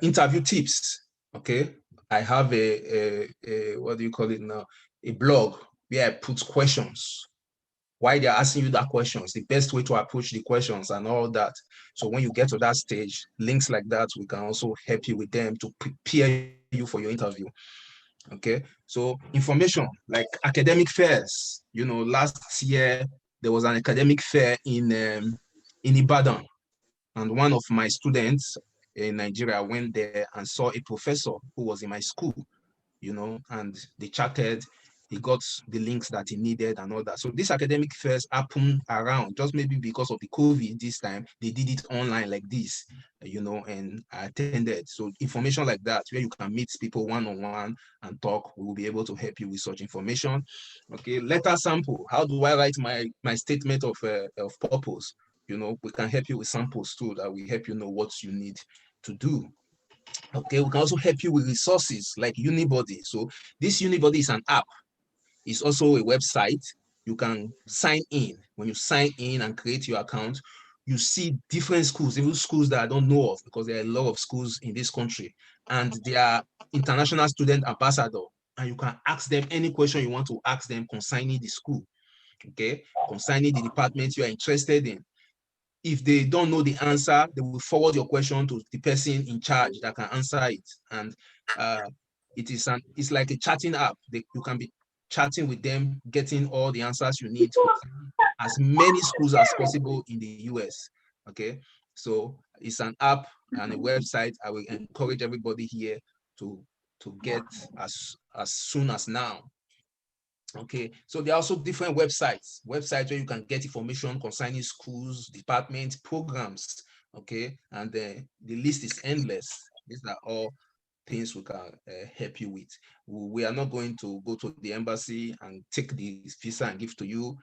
Speaker 2: interview tips. Okay. I have a what do you call it now? A blog where I put questions. Why they're asking you that questions, the best way to approach the questions and all that. So when you get to that stage, links like that, we can also help you with them to prepare you for your interview. Okay. So information like academic fairs. Last year there was an academic fair in Ibadan. And one of my students in Nigeria went there and saw a professor who was in my school, and they chatted. He got the links that he needed and all that. So these academic fairs happen around, just maybe because of the COVID this time, they did it online like this, and I attended. So information like that, where you can meet people one-on-one and talk, we will be able to help you with such information. Okay, letter sample. How do I write my statement of purpose? We can help you with samples too that will help you know what you need to do. Okay, we can also help you with resources like Unibody. So this Unibody is an app. It's also a website. You can sign in. When you sign in and create your account, you see different schools, even schools that I don't know of, because there are a lot of schools in this country, and they are international student ambassador. And you can ask them any question you want to ask them concerning the school, okay, concerning the department you are interested in. If they don't know the answer, they will forward your question to the person in charge that can answer it. And it's like a chatting app. You can be chatting with them, getting all the answers you need as many schools as possible in the US. Okay, so it's an app and a website. I will encourage everybody here to get as soon as now. Okay, so there are also different websites where you can get information concerning schools, departments, programs. Okay, and the list is endless. These are all things we can help you with. We are not going to go to the embassy and take the visa and give to you.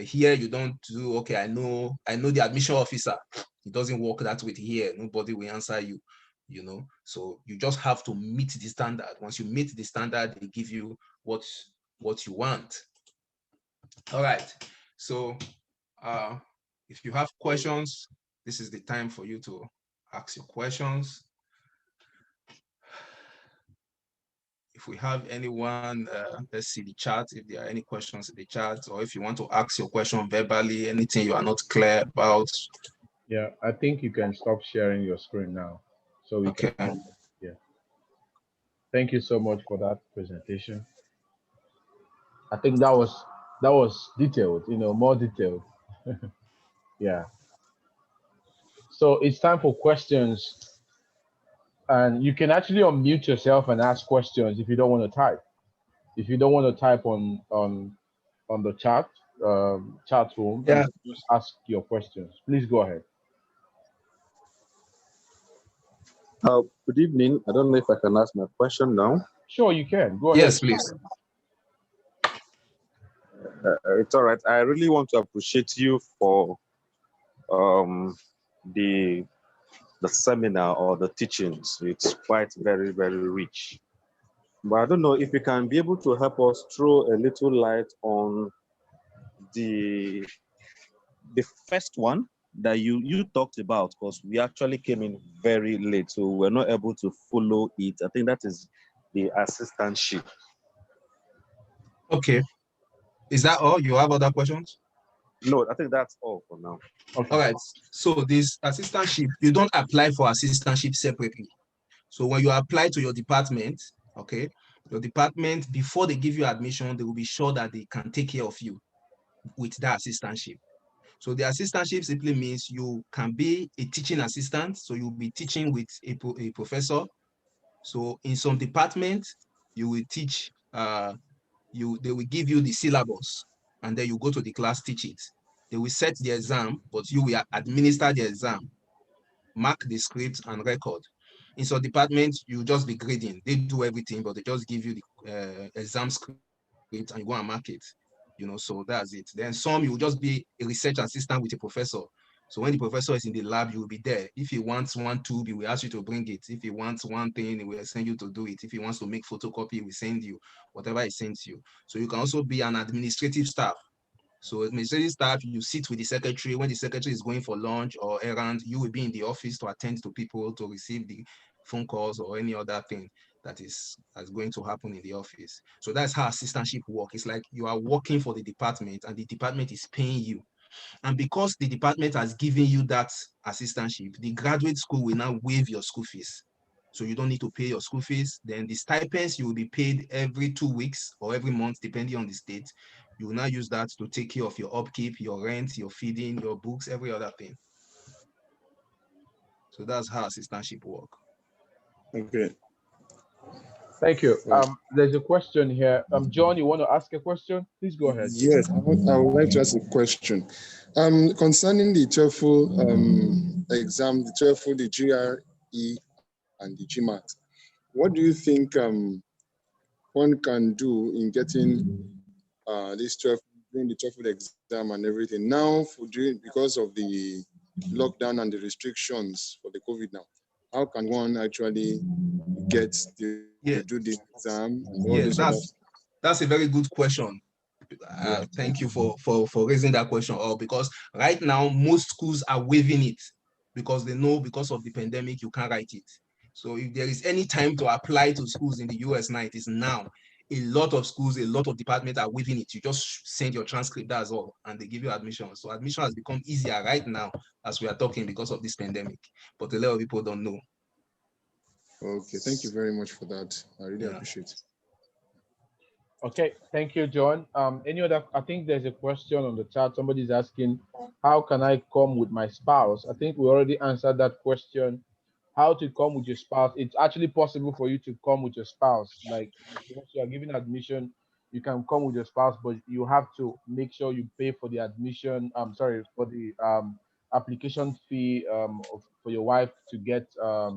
Speaker 2: Here you don't do, okay, I know the admission officer. It doesn't work that way here. Nobody will answer you, so you just have to meet the standard. Once you meet the standard, they give you what you want. All right. So if you have questions, this is the time for you to ask your questions. If we have anyone, let's see the chat, if there are any questions in the chat, or if you want to ask your question verbally, anything you are not clear about.
Speaker 1: Yeah, I think you can stop sharing your screen now, so we
Speaker 2: Okay.
Speaker 1: can. Yeah. Thank you so much for that presentation. I think that was detailed. More detailed. Yeah. So it's time for questions, and you can actually unmute yourself and ask questions if you don't want to type. If you don't want to type on the chat room, you
Speaker 2: Yeah.
Speaker 1: can just ask your questions. Please go ahead.
Speaker 4: Good evening. I don't know if I can ask my question now.
Speaker 1: Sure, you can. Go ahead.
Speaker 2: Yes, please.
Speaker 4: It's all right. I really want to appreciate you for the seminar or the teachings. It's quite very, very rich. But I don't know if you can be able to help us throw a little light on the first one that you talked about, because we actually came in very late, so we're not able to follow it. I think that is the assistantship.
Speaker 2: Okay. Is that all? You have other questions?
Speaker 4: No, I think that's all for now.
Speaker 1: Okay.
Speaker 2: All right. So this assistantship, you don't apply for assistantship separately. So when you apply to your department, okay, your department, before they give you admission, they will be sure that they can take care of you with that assistantship. So the assistantship simply means you can be a teaching assistant. So you'll be teaching with a professor. So in some departments, you will teach, they will give you the syllabus, and then you go to the class, teach it. They will set the exam, but you will administer the exam, mark the script and record. In some departments, you just be grading. They do everything, but they just give you the exam script and you go and mark it. So that's it. Then some, you will just be a research assistant with a professor. So when the professor is in the lab, you will be there. If he wants one tube, he will ask you to bring it. If he wants one thing, he will send you to do it. If he wants to make photocopy, he will send you whatever he sends you. So you can also be an administrative staff. So administrative staff, you sit with the secretary. When the secretary is going for lunch or errand, you will be in the office to attend to people, to receive the phone calls or any other thing that's going to happen in the office. So that's how assistantship works. It's like you are working for the department and the department is paying you. And because the department has given you that assistantship, the graduate school will now waive your school fees. So you don't need to pay your school fees. Then the stipends, you will be paid every 2 weeks or every month, depending on the state. You will now use that to take care of your upkeep, your rent, your feeding, your books, every other thing. So that's how assistantship work.
Speaker 4: Okay.
Speaker 1: Thank you. There's a question here. John, you want to ask a question? Please go ahead.
Speaker 5: Yes, I would like to ask a question. Concerning the TOEFL exam, the TOEFL, the GRE, and the GMAT, what do you think one can do in getting this TOEFL, doing the TOEFL exam and everything now because of the lockdown and the restrictions for the COVID now? How can one actually get do the exam and all those other?
Speaker 2: That's a very good question. Thank you for raising that question. Because right now most schools are waiving it because they know because of the pandemic you can't write it. So if there is any time to apply to schools in the US now, it is now. A lot of schools, a lot of departments are waiving it. You just send your transcript, that's all, and they give you admission. So admission has become easier right now as we are talking because of this pandemic. But a lot of people don't know.
Speaker 5: Okay, thank you very much for that. I really appreciate it.
Speaker 1: Okay, thank you, John. Any other? I think there's a question on the chat. Somebody's asking, how can I come with my spouse? I think we already answered that question. How to come with your spouse? It's actually possible for you to come with your spouse. Like once you are given admission, you can come with your spouse, but you have to make sure you pay for the admission. For the application fee for your wife to get a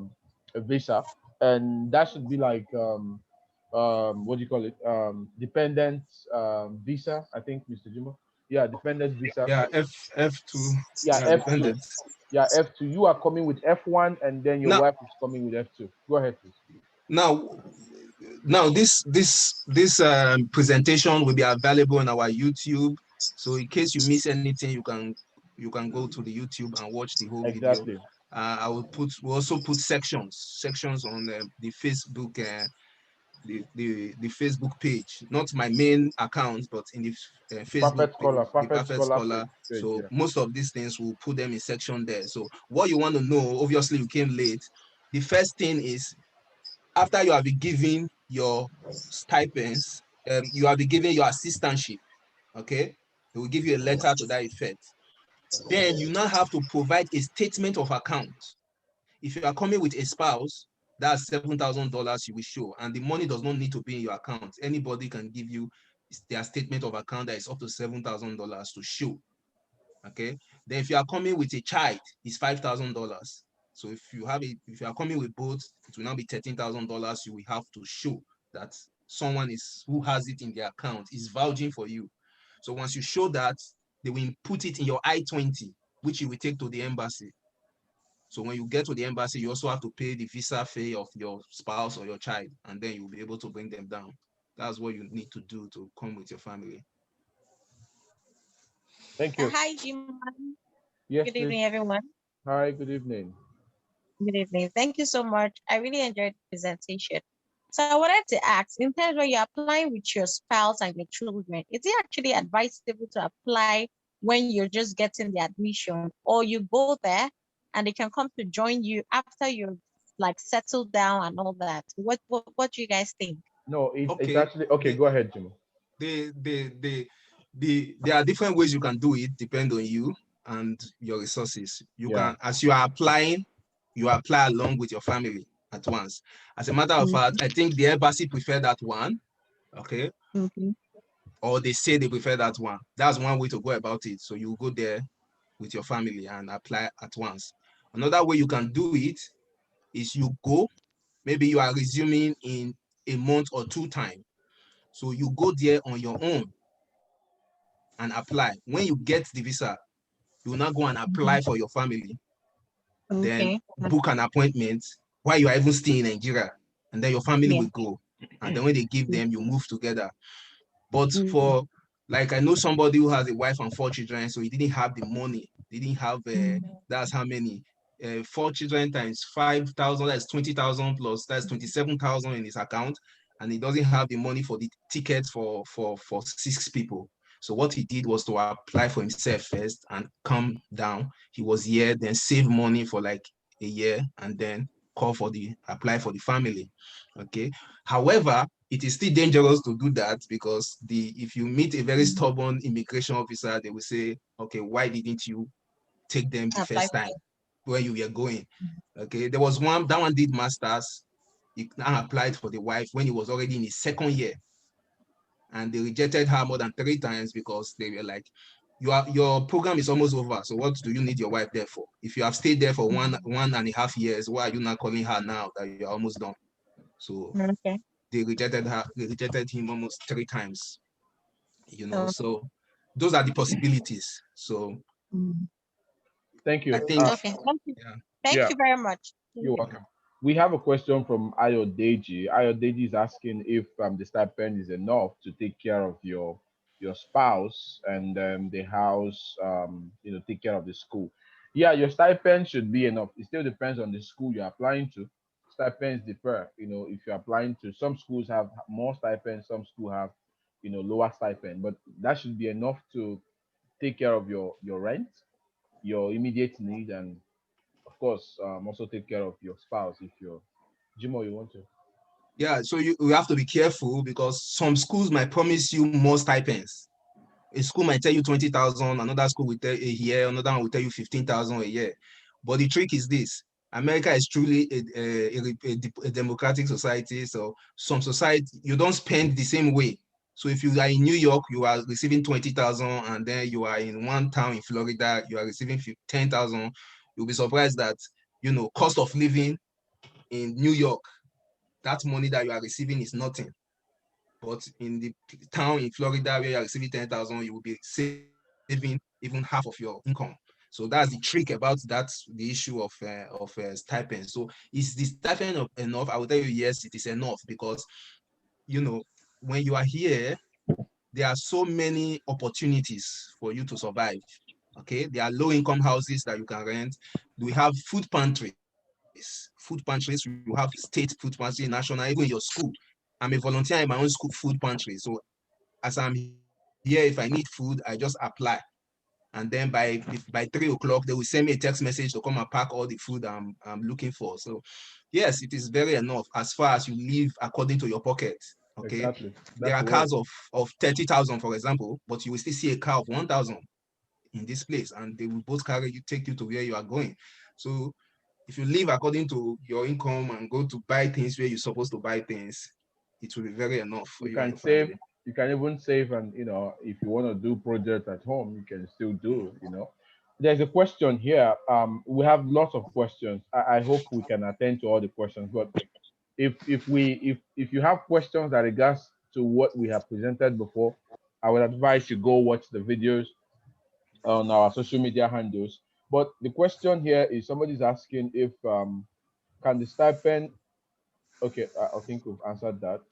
Speaker 1: visa, and that should be like what do you call it? Dependent visa, I think, Mr. Jimo. Yeah, dependent visa.
Speaker 2: Yeah, F2.
Speaker 1: Yeah, F2.
Speaker 2: Dependent.
Speaker 1: Yeah, F2. You are coming with F1, and then your wife is coming with F2. Go ahead, please.
Speaker 2: Now, now this presentation will be available on our YouTube. So in case you miss anything, you can go to the YouTube and watch the whole video.
Speaker 1: Exactly.
Speaker 2: We'll also put sections on the Facebook the Facebook page, not my main account, but in the Facebook page, the
Speaker 1: Perfect
Speaker 2: Perfect
Speaker 1: scholar
Speaker 2: Scholar.
Speaker 1: page,
Speaker 2: So
Speaker 1: yeah.
Speaker 2: most of these things we'll put them in section there. So what you want to know, obviously you came late. The first thing is, after you have been given your stipends, you have been given your assistantship, okay? They will give you a letter to that effect. Then you now have to provide a statement of account. If you are coming with a spouse, that's $7,000 you will show, and the money does not need to be in your account. Anybody can give you their statement of account that is up to $7,000 to show. Okay. Then if you are coming with a child, it's $5,000. So if you are coming with both, it will now be $13,000. You will have to show that someone who has it in their account is vouching for you. So once you show that, they will put it in your I-20, which you will take to the embassy. So when you get to the embassy, you also have to pay the visa fee of your spouse or your child, and then you'll be able to bring them down. That's what you need to do to come with your family.
Speaker 1: Thank you.
Speaker 6: Hi, Jim.
Speaker 1: Yes,
Speaker 6: Good
Speaker 1: please.
Speaker 6: evening, everyone.
Speaker 1: Hi, good evening.
Speaker 6: Good evening. Thank you so much. I really enjoyed the presentation. So I wanted to ask, in terms when you're applying with your spouse and your children, is it actually advisable to apply when you're just getting the admission, or you go there and they can come to join you after you're like settled down and all that? What do you guys think?
Speaker 1: No, it's
Speaker 2: Okay.
Speaker 1: actually okay. Go ahead, Jimmy.
Speaker 2: There are different ways you can do it, depend on you and your resources. You
Speaker 1: Yeah.
Speaker 2: can, as you are applying, you apply along with your family at once. As a matter of fact, I think the embassy prefer that one, okay?
Speaker 6: Okay.
Speaker 2: Or they say they prefer that one. That's one way to go about it. So you go there with your family and apply at once. Another way you can do it is you go, maybe you are resuming in a month or two time. So you go there on your own and apply. When you get the visa, you will now go and apply for your family, then
Speaker 6: Okay.
Speaker 2: book an appointment while you are even still in Nigeria, and then your family
Speaker 6: Yeah.
Speaker 2: will go. And then when they give them, you move together. But
Speaker 6: Mhm.
Speaker 2: for, like, I know somebody who has a wife and 4 children, so he didn't have the money. He didn't have, that's how many? 4 children times 5,000, that's 20,000 plus, that's 27,000 in his account. And he doesn't have the money for the tickets for 6 people. So what he did was to apply for himself first and come down. He was here, then save money for like a year, and then apply for the family. Okay. However, it is still dangerous to do that, because if you meet a very stubborn immigration officer, they will say, okay, why didn't you take them the
Speaker 6: Apply
Speaker 2: first time when you were going? Okay, there was that one did masters. He now applied for the wife when he was already in his second year, and they rejected her more than 3 times because they were like, your program is almost over, so what do you need your wife there for? If you have stayed there for 1.5 years, why are you not calling her now that you're almost done? So
Speaker 6: Okay.
Speaker 2: they rejected him almost 3 times,
Speaker 6: Okay.
Speaker 2: so those are the possibilities. So
Speaker 1: Thank
Speaker 2: I
Speaker 1: you.
Speaker 2: think,
Speaker 6: Okay. Thank you.
Speaker 2: yeah.
Speaker 6: Thank
Speaker 1: Yeah,
Speaker 6: you very much. Thank
Speaker 1: you're
Speaker 6: you.
Speaker 1: welcome. We have a question from Ayodeji. Ayodeji is asking if the stipend is enough to take care of your spouse and the house, take care of the school. Yeah, your stipend should be enough. It still depends on the school you're applying to. Stipends differ. If you're applying to, some schools have more stipends, some schools have lower stipend, but that should be enough to take care of your rent, your immediate need, and of course, also take care of your spouse if you're Jimo, you want to.
Speaker 2: Yeah, so you have to be careful, because some schools might promise you more stipends. A school might tell you 20,000, another school will tell you a year, another one will tell you 15,000 a year. But the trick is this: America is truly a democratic society. So some society, you don't spend the same way. So if you are in New York, you are receiving 20,000, and then you are in one town in Florida, you are receiving 10,000. You'll be surprised that, cost of living in New York, that money that you are receiving is nothing. But in the town in Florida where you are receiving 10,000, you will be saving even half of your income. So that's the trick about that, the issue of stipend. So is the stipend enough? I will tell you, yes, it is enough, because, you know, when you are here, there are so many opportunities for you to survive. Okay, there are low-income houses that you can rent. We have food pantries. Food pantries, you have state food pantry, national, even in your school. I'm a volunteer in my own school food pantry. So as I'm here, if I need food, I just apply. And then by 3 o'clock, they will send me a text message to come and pack all the food I'm looking for. So yes, it is very enough as far as you live according to your pocket. Okay.
Speaker 1: Exactly.
Speaker 2: There
Speaker 1: That's
Speaker 2: are
Speaker 1: the word.
Speaker 2: cars of 30,000, for example, but you will still see a car of 1,000 in this place, and they will both carry you, take you to where you are going. So if you live according to your income and go to buy things where you're supposed to buy things, it will be very enough for
Speaker 1: You
Speaker 2: you and
Speaker 1: can
Speaker 2: your
Speaker 1: save.
Speaker 2: family.
Speaker 1: You can even save, and if you want to do projects at home, you can still do. There's a question here. We have lots of questions. I hope we can attend to all the questions. But if you have questions that regards to what we have presented before, I would advise you go watch the videos on our social media handles. But the question here is somebody's asking if can the stipend. Okay, I think we've answered that.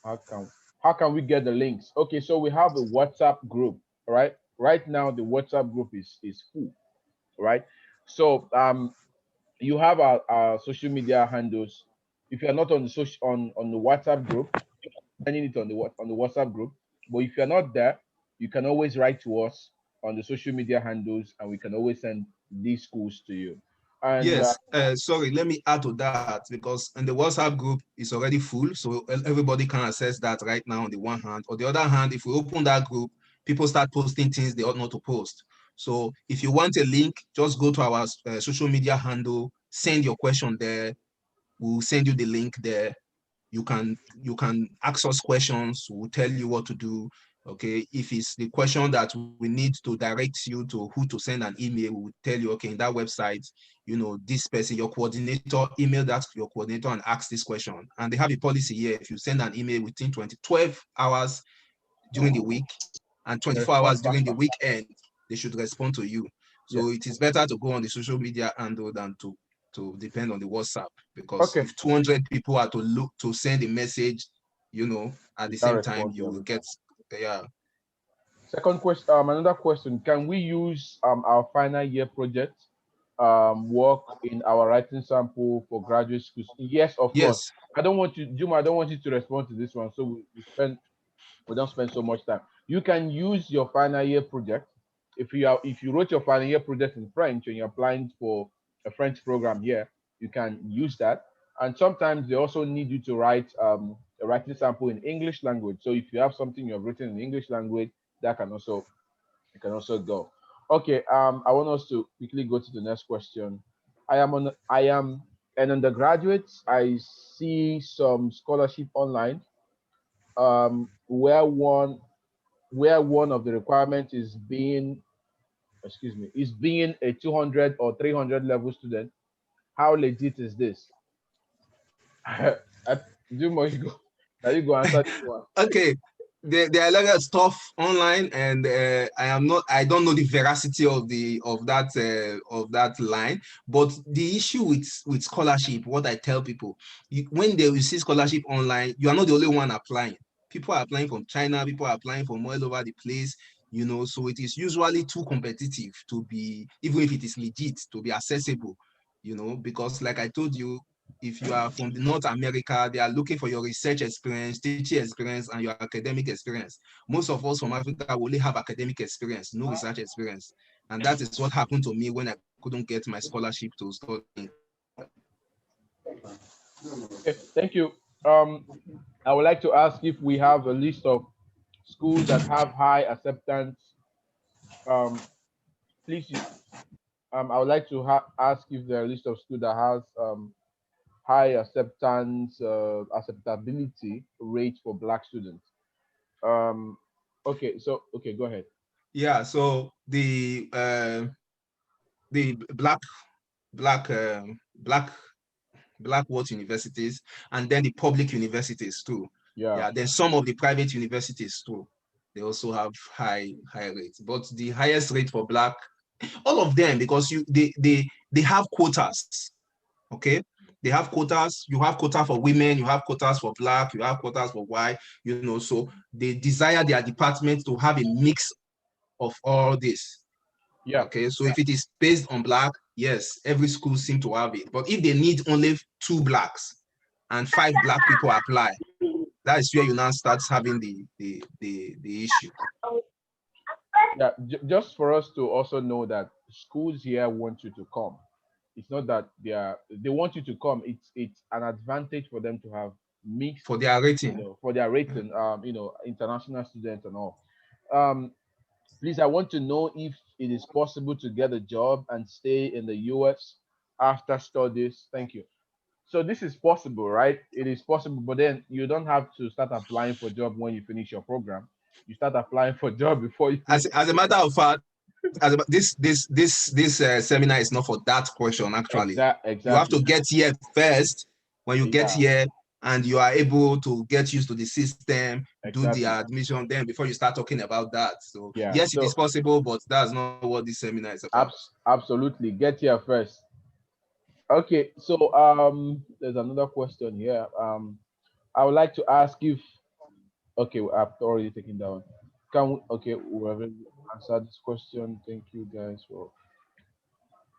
Speaker 1: How can how can we get the links? Okay, so we have a WhatsApp group, all right? Right now the WhatsApp group is full, right? So you have our social media handles. If you are not on the social on the WhatsApp group, sending it on the WhatsApp group. But if you're not there, you can always write to us on the social media handles, and we can always send these schools to you. And
Speaker 2: Yes, sorry, let me add to that, because in the WhatsApp group is already full, so everybody can access that right now on the one hand. On the other hand, if we open that group, people start posting things they ought not to post. So if you want a link, just go to our social media handle, send your question there. We'll send you the link there. You can ask us questions. We'll tell you what to do. Okay, if it's the question that we need to direct you to who to send an email, we'll tell you, okay, in that website, this person, your coordinator, email that to your coordinator and ask this question. And they have a policy here: if you send an email within 12 hours during the week and
Speaker 1: they
Speaker 2: 24
Speaker 1: respond
Speaker 2: hours during the
Speaker 1: faster.
Speaker 2: weekend, they should respond to you. So
Speaker 1: Yes.
Speaker 2: it is better to go on the social media handle than to depend on the WhatsApp, because
Speaker 1: Okay.
Speaker 2: if 200 people are to look to send a message, at
Speaker 1: You
Speaker 2: the
Speaker 1: can't
Speaker 2: same time,
Speaker 1: respond
Speaker 2: you
Speaker 1: to
Speaker 2: will
Speaker 1: everything.
Speaker 2: get, yeah.
Speaker 1: Second question, another question. Can we use our final year project work in our writing sample for graduate schools? Yes, of course.
Speaker 2: Yes,
Speaker 1: I don't want you, Juma, I don't want you to respond to this one. So we don't spend so much time. You can use your final year project. If you wrote your final year project in French and you're applying for a French program here, you can use that. And sometimes they also need you to write a writing sample in English language. So if you have something you have written in English language, that can also you can also go. Okay, I want us to quickly go to the next question. I am an undergraduate. I see some scholarship online where one of the requirements is being a 200 or 300 level student. How legit is this? I, Jimo, you go answer this one.
Speaker 2: okay. There are a lot of stuff online, and I don't know the veracity of that line. But the issue with scholarship, what I tell people, when they receive scholarship online, you are not the only one applying. People are applying from China, people are applying from all over the place. So it is usually too competitive to be, even if it is legit, to be accessible. Because like I told you, if you are from the North America, they are looking for your research experience, teaching experience, and your academic experience. Most of us from Africa will only have academic experience, no research experience. And that is what happened to me when I couldn't get my scholarship to study in Canada.
Speaker 1: Okay, thank you. Um, I would like to ask if we have a list of schools that have high acceptance. Um, please, I would like to ask if there are a list of schools that has high acceptability rate for Black students. Um, okay, go ahead.
Speaker 2: Yeah, so the black black black what universities, and then the public universities too.
Speaker 1: Yeah.
Speaker 2: Yeah, then some of the private universities too. They also have high rates, but the highest rate for black All of them, because they have quotas. Okay, they have quotas. You have quota for women, you have quotas for black, you have quotas for white, so they desire their department to have a mix of all this.
Speaker 1: Yeah.
Speaker 2: Okay, so if it is based on black, yes, every school seems to have it. But if they need only 2 blacks and 5 black people apply, that is where you now start having the issue.
Speaker 1: Yeah, just for us to also know that schools here want you to come. It's not that they want you to come. It's an advantage for them to have mixed,
Speaker 2: For their rating.
Speaker 1: for their rating, international students and all. Um, Please, I want to know if it is possible to get a job and stay in the US after studies. Thank you. So this is possible, right? It is possible, but then you don't have to start applying for job when you finish your program. You start applying for job before you finish.
Speaker 2: As a matter of fact, this seminar is not for that question. Actually,
Speaker 1: Exactly.
Speaker 2: you have to get here first. When you get
Speaker 1: Yeah.
Speaker 2: here and you are able to get used to the system, do the
Speaker 1: Exactly.
Speaker 2: admission, then before you start talking about that. So
Speaker 1: Yeah.
Speaker 2: yes, it
Speaker 1: So
Speaker 2: is possible, but that's not what this seminar is about.
Speaker 1: absolutely, get here first. Okay. So there's another question here. I would like to ask if okay, I've already taken that one. Can we, okay, we have answered this question. Thank you guys for.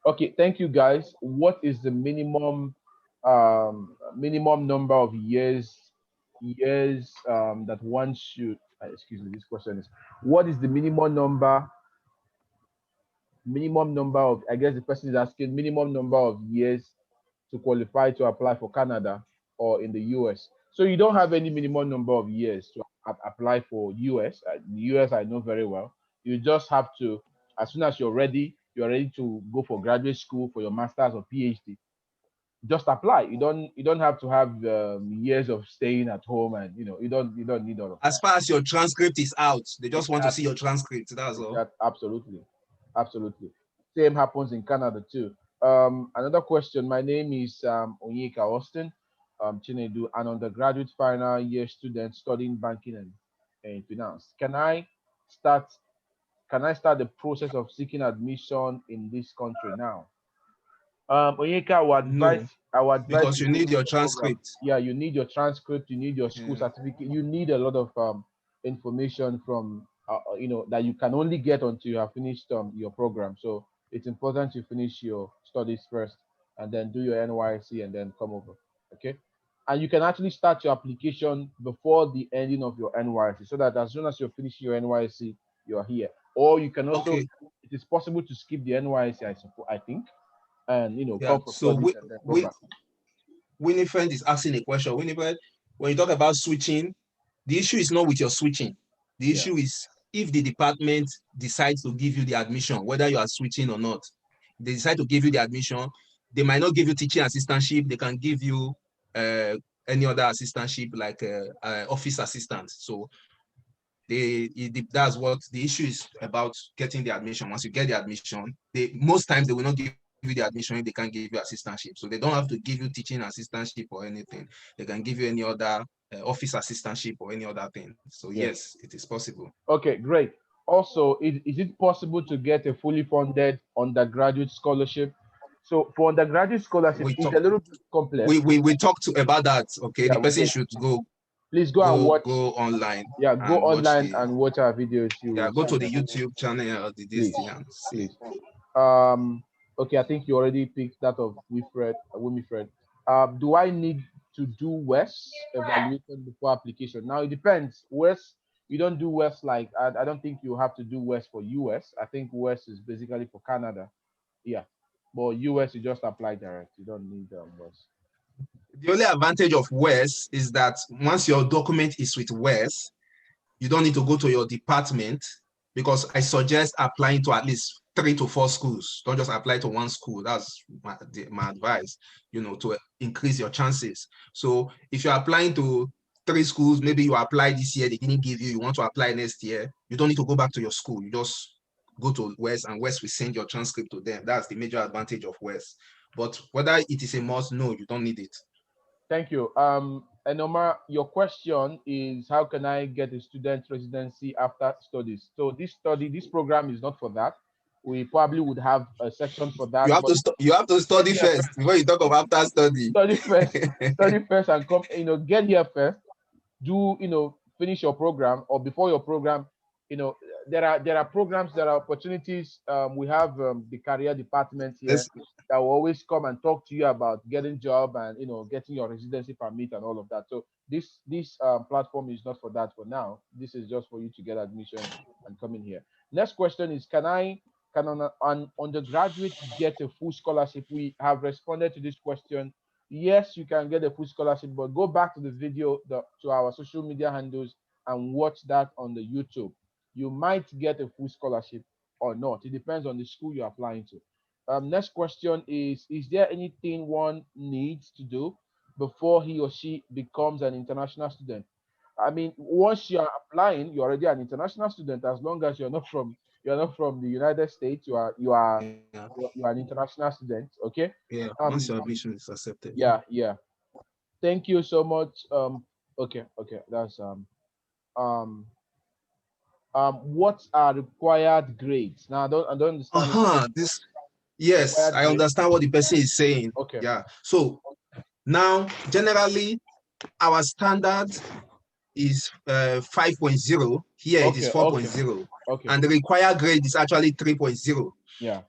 Speaker 1: Okay, thank you guys. What is the minimum number of years that one should excuse me, this question is what is the minimum number of, I guess the person is asking minimum number of years to qualify to apply for Canada or in the US. So you don't have any minimum number of years to apply for US. The US I know very well. You just have to, as soon as you're ready to go for graduate school for your master's or PhD. Just apply. You don't have to have years of staying at home, and you don't need all of
Speaker 2: As
Speaker 1: that.
Speaker 2: far as your transcript is out, they just want to see your
Speaker 1: Exactly.
Speaker 2: transcript. That's all.
Speaker 1: Absolutely. Absolutely. Same happens in Canada too. Another question. My name is Onyeka Austin, Chinedu, an undergraduate final year student studying banking and finance. Start can I start the process of seeking admission in this country now? Onyeka,
Speaker 2: No,
Speaker 1: I would advise
Speaker 2: because
Speaker 1: you
Speaker 2: you need
Speaker 1: finish
Speaker 2: your
Speaker 1: your program.
Speaker 2: transcript.
Speaker 1: Yeah, you need your transcript, you need your school
Speaker 2: Yeah.
Speaker 1: certificate, you need a lot of information from that you can only get until you have finished your program. So it's important you finish your studies first and then do your NYC and then come over. Okay. And you can actually start your application before the ending of your NYC so that as soon as you're finishing your NYC, you're here. Or you can also,
Speaker 2: Okay.
Speaker 1: it is possible to skip the NYC, I suppose, I think, and
Speaker 2: Yeah.
Speaker 1: come for
Speaker 2: So
Speaker 1: studies and then go back.
Speaker 2: Winifred is asking a question. Winifred, when you talk about switching, the issue is not with your switching. The
Speaker 1: Yeah.
Speaker 2: issue is if the department decides to give you the admission, whether you are switching or not, they decide to give you the admission, they might not give you teaching assistantship. They can give you any other assistantship like office assistant. So that's what the issue is about, getting the admission. Once you get the admission, most times they will not give you the admission if they can't give you assistantship. So they don't have to give you teaching assistantship or anything. They can give you any other office assistantship or any other thing. So
Speaker 1: Yeah.
Speaker 2: yes, it is possible.
Speaker 1: Okay, great. Also, is it possible to get a fully funded undergraduate scholarship? So for undergraduate scholarship,
Speaker 2: We
Speaker 1: it's
Speaker 2: talk
Speaker 1: a little bit complex.
Speaker 2: we talked about that. Okay,
Speaker 1: Yeah,
Speaker 2: the
Speaker 1: we
Speaker 2: person
Speaker 1: did.
Speaker 2: should
Speaker 1: Please go and watch.
Speaker 2: go online
Speaker 1: Yeah, go
Speaker 2: and watch
Speaker 1: online
Speaker 2: the
Speaker 1: and watch our videos. You will
Speaker 2: yeah, go
Speaker 1: see
Speaker 2: to the
Speaker 1: that.
Speaker 2: YouTube channel of the this
Speaker 1: Please,
Speaker 2: thing and see.
Speaker 1: please. Um, okay, I think you already picked that of Winifred. Do I need to do West evaluation before application? Now it depends. West, you don't do West like I don't think you have to do West for US. I think West is basically for Canada. Yeah, but US you just apply direct. You don't need West.
Speaker 2: The only advantage of WES is that once your document is with WES, you don't need to go to your department, because I suggest applying to at least 3 to 4 schools. Don't just apply to one school. That's my advice, to increase your chances. So if you're applying to 3 schools, maybe you apply this year, they didn't give you, you want to apply next year, you don't need to go back to your school. You just go to WES and WES will send your transcript to them. That's the major advantage of WES. But whether it is a must, no, you don't need it.
Speaker 1: Thank you. And Omar, your question is how can I get a student residency after studies? So this program is not for that. we probably would have a section for that.
Speaker 2: You have
Speaker 1: But
Speaker 2: to you have to study
Speaker 1: get here
Speaker 2: first before you talk of after study.
Speaker 1: study first, and come. Get here first. Do finish your program, or before your program, you know, there are programs, there are opportunities. We have the career department here
Speaker 2: Let's
Speaker 1: that will always come and talk to you about getting job and getting your residency permit and all of that. So this platform is not for that for now. This is just for you to get admission and come in here. Next question is, can an undergraduate get a full scholarship? We have responded to this question. Yes, you can get a full scholarship, but go back to the video, to our social media handles, and watch that on the YouTube. You might get a full scholarship or not. It depends on the school you're applying to. Next question is there anything one needs to do before he or she becomes an international student? I mean, once you're applying, you're already an international student, as long as you're not from the United States.
Speaker 2: yeah,
Speaker 1: You are an international student. Okay.
Speaker 2: yeah. Once your
Speaker 1: Um.
Speaker 2: admission is accepted.
Speaker 1: Yeah. Yeah. Thank you so much. Okay. Okay. That's um. What are required grades? Now, I don't understand it.
Speaker 2: This yes,
Speaker 1: Required
Speaker 2: I
Speaker 1: grades.
Speaker 2: understand what the person is saying.
Speaker 1: Okay.
Speaker 2: Yeah. So now generally our standard is 5.0. Here it is
Speaker 1: Okay. Okay.
Speaker 2: 4.0.
Speaker 1: Okay.
Speaker 2: And the required grade is actually 3.0.
Speaker 1: Yeah.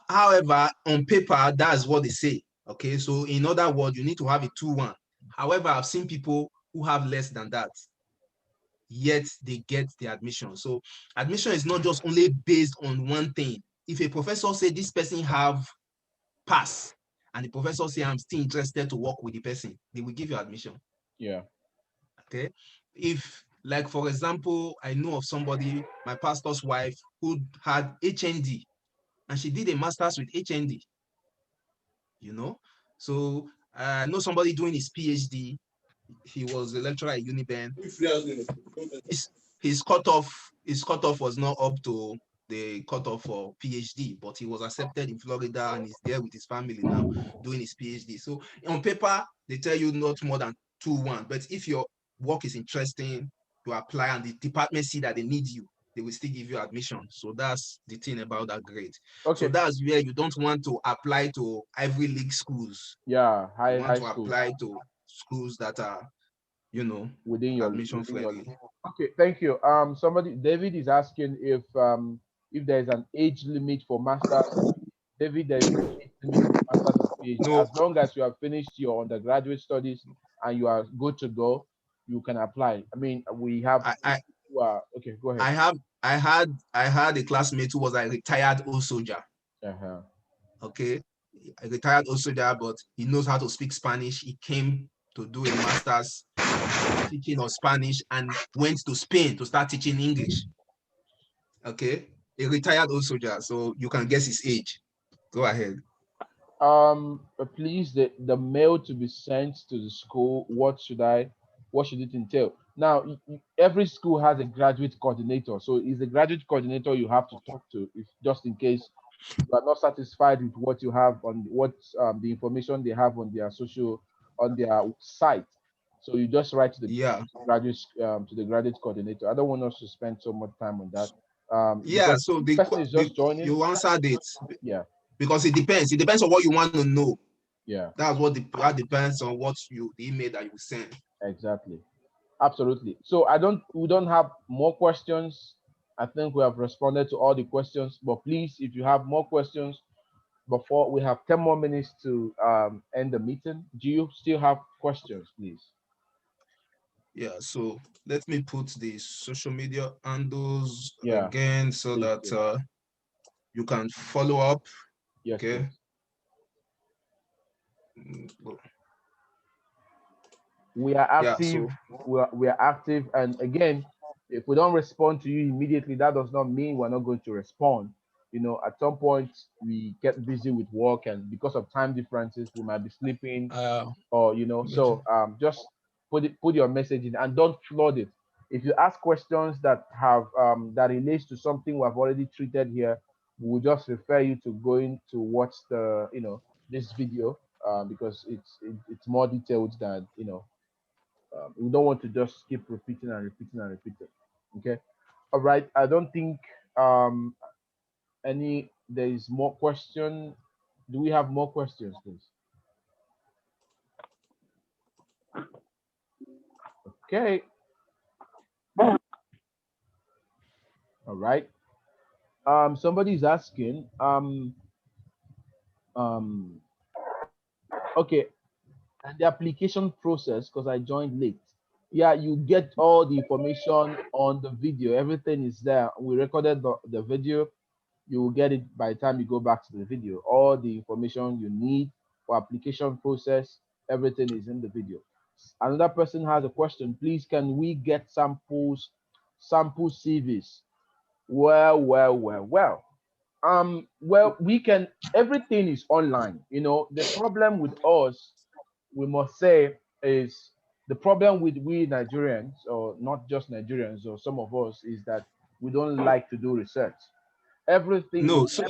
Speaker 2: However, on paper, that's what they say. Okay, so in other words, you need to have a 2-1. However, I've seen people who have less than that, yet they get the admission. So admission is not just only based on one thing. If a professor say this person have pass, and the professor say I'm still interested to work with the person, they will give you admission.
Speaker 1: Yeah.
Speaker 2: Okay, if like for example, I know of somebody, my pastor's wife, who had HND, and she did a master's with HND. So I know somebody doing his PhD. He was a lecturer at Uniben. His, his cutoff was not up to the cutoff for PhD, but he was accepted in Florida and he's there with his family now doing his PhD. So on paper, they tell you not more than 2-1, but if your work is interesting, you apply and the department see that they need you, they will still give you admission. So that's the thing about that grade. So
Speaker 1: Okay.
Speaker 2: that's where you don't want to apply to Ivy League schools.
Speaker 1: Yeah.
Speaker 2: You
Speaker 1: High
Speaker 2: want
Speaker 1: high
Speaker 2: to
Speaker 1: school
Speaker 2: apply to schools that are, admission
Speaker 1: within your.
Speaker 2: friendly.
Speaker 1: Okay. Thank you. David is asking if there is an age limit for masters. David, there is no age limit for masters and PhD.
Speaker 2: No,
Speaker 1: As long as you have finished your undergraduate studies and you are good to go, you can apply. I mean, we have
Speaker 2: I, I,
Speaker 1: who are okay. Go ahead.
Speaker 2: I have I had a classmate who was a retired old soldier.
Speaker 1: Uh-huh.
Speaker 2: Okay, a retired old soldier, but he knows how to speak Spanish. He came to do a master's teaching of Spanish and went to Spain to start teaching English. Okay, a retired old soldier, so you can guess his age. Go ahead.
Speaker 1: Please, the mail to be sent to the school. What should it entail? Now, every school has a graduate coordinator, so it's the graduate coordinator you have to talk to, if just in case you are not satisfied with what you have on what the information they have on their site. So you just write to the
Speaker 2: Yeah,
Speaker 1: graduate coordinator. I don't want us to spend so much time on that,
Speaker 2: yeah.
Speaker 1: because
Speaker 2: So
Speaker 1: this person is just joining.
Speaker 2: you answered it
Speaker 1: Yeah,
Speaker 2: because it depends. It depends on what you want to know.
Speaker 1: yeah,
Speaker 2: That depends on the email that you send.
Speaker 1: exactly. Absolutely. So we don't have more questions. I think we have responded to all the questions, but please, if you have more questions before we have 10 more minutes to end the meeting, do you still have questions, please?
Speaker 2: Yeah, so let me put the social media handles
Speaker 1: Yeah,
Speaker 2: again so
Speaker 1: please
Speaker 2: that
Speaker 1: do.
Speaker 2: you can follow up.
Speaker 1: Yes,
Speaker 2: Okay.
Speaker 1: please. We are
Speaker 2: Yeah,
Speaker 1: active.
Speaker 2: so
Speaker 1: We are active, and again, if we don't respond to you immediately, that does not mean we're not going to respond. At some point we get busy with work, and because of time differences, we might be sleeping, or so just put your message in, and don't flood it. If you ask questions that relates to something we have already treated here, we'll just refer you to going to watch this video, because it's more detailed than we don't want to just keep repeating and repeating and repeating. Okay. All right. I don't think um There is more question. Do we have more questions, please? Okay. All right. Somebody's asking. Um. Okay. And the application process, because I joined late. Yeah, you get all the information on the video. Everything is there. We recorded the video. You will get it by the time you go back to the video. All the information you need for application process, everything is in the video. Another person has a question. Please, can we get sample CVs? Well, we can. Everything is online. The problem with us, we must say, is the problem with we Nigerians, or not just Nigerians, or some of us, is that we don't like to do research. Everything.
Speaker 2: No, so,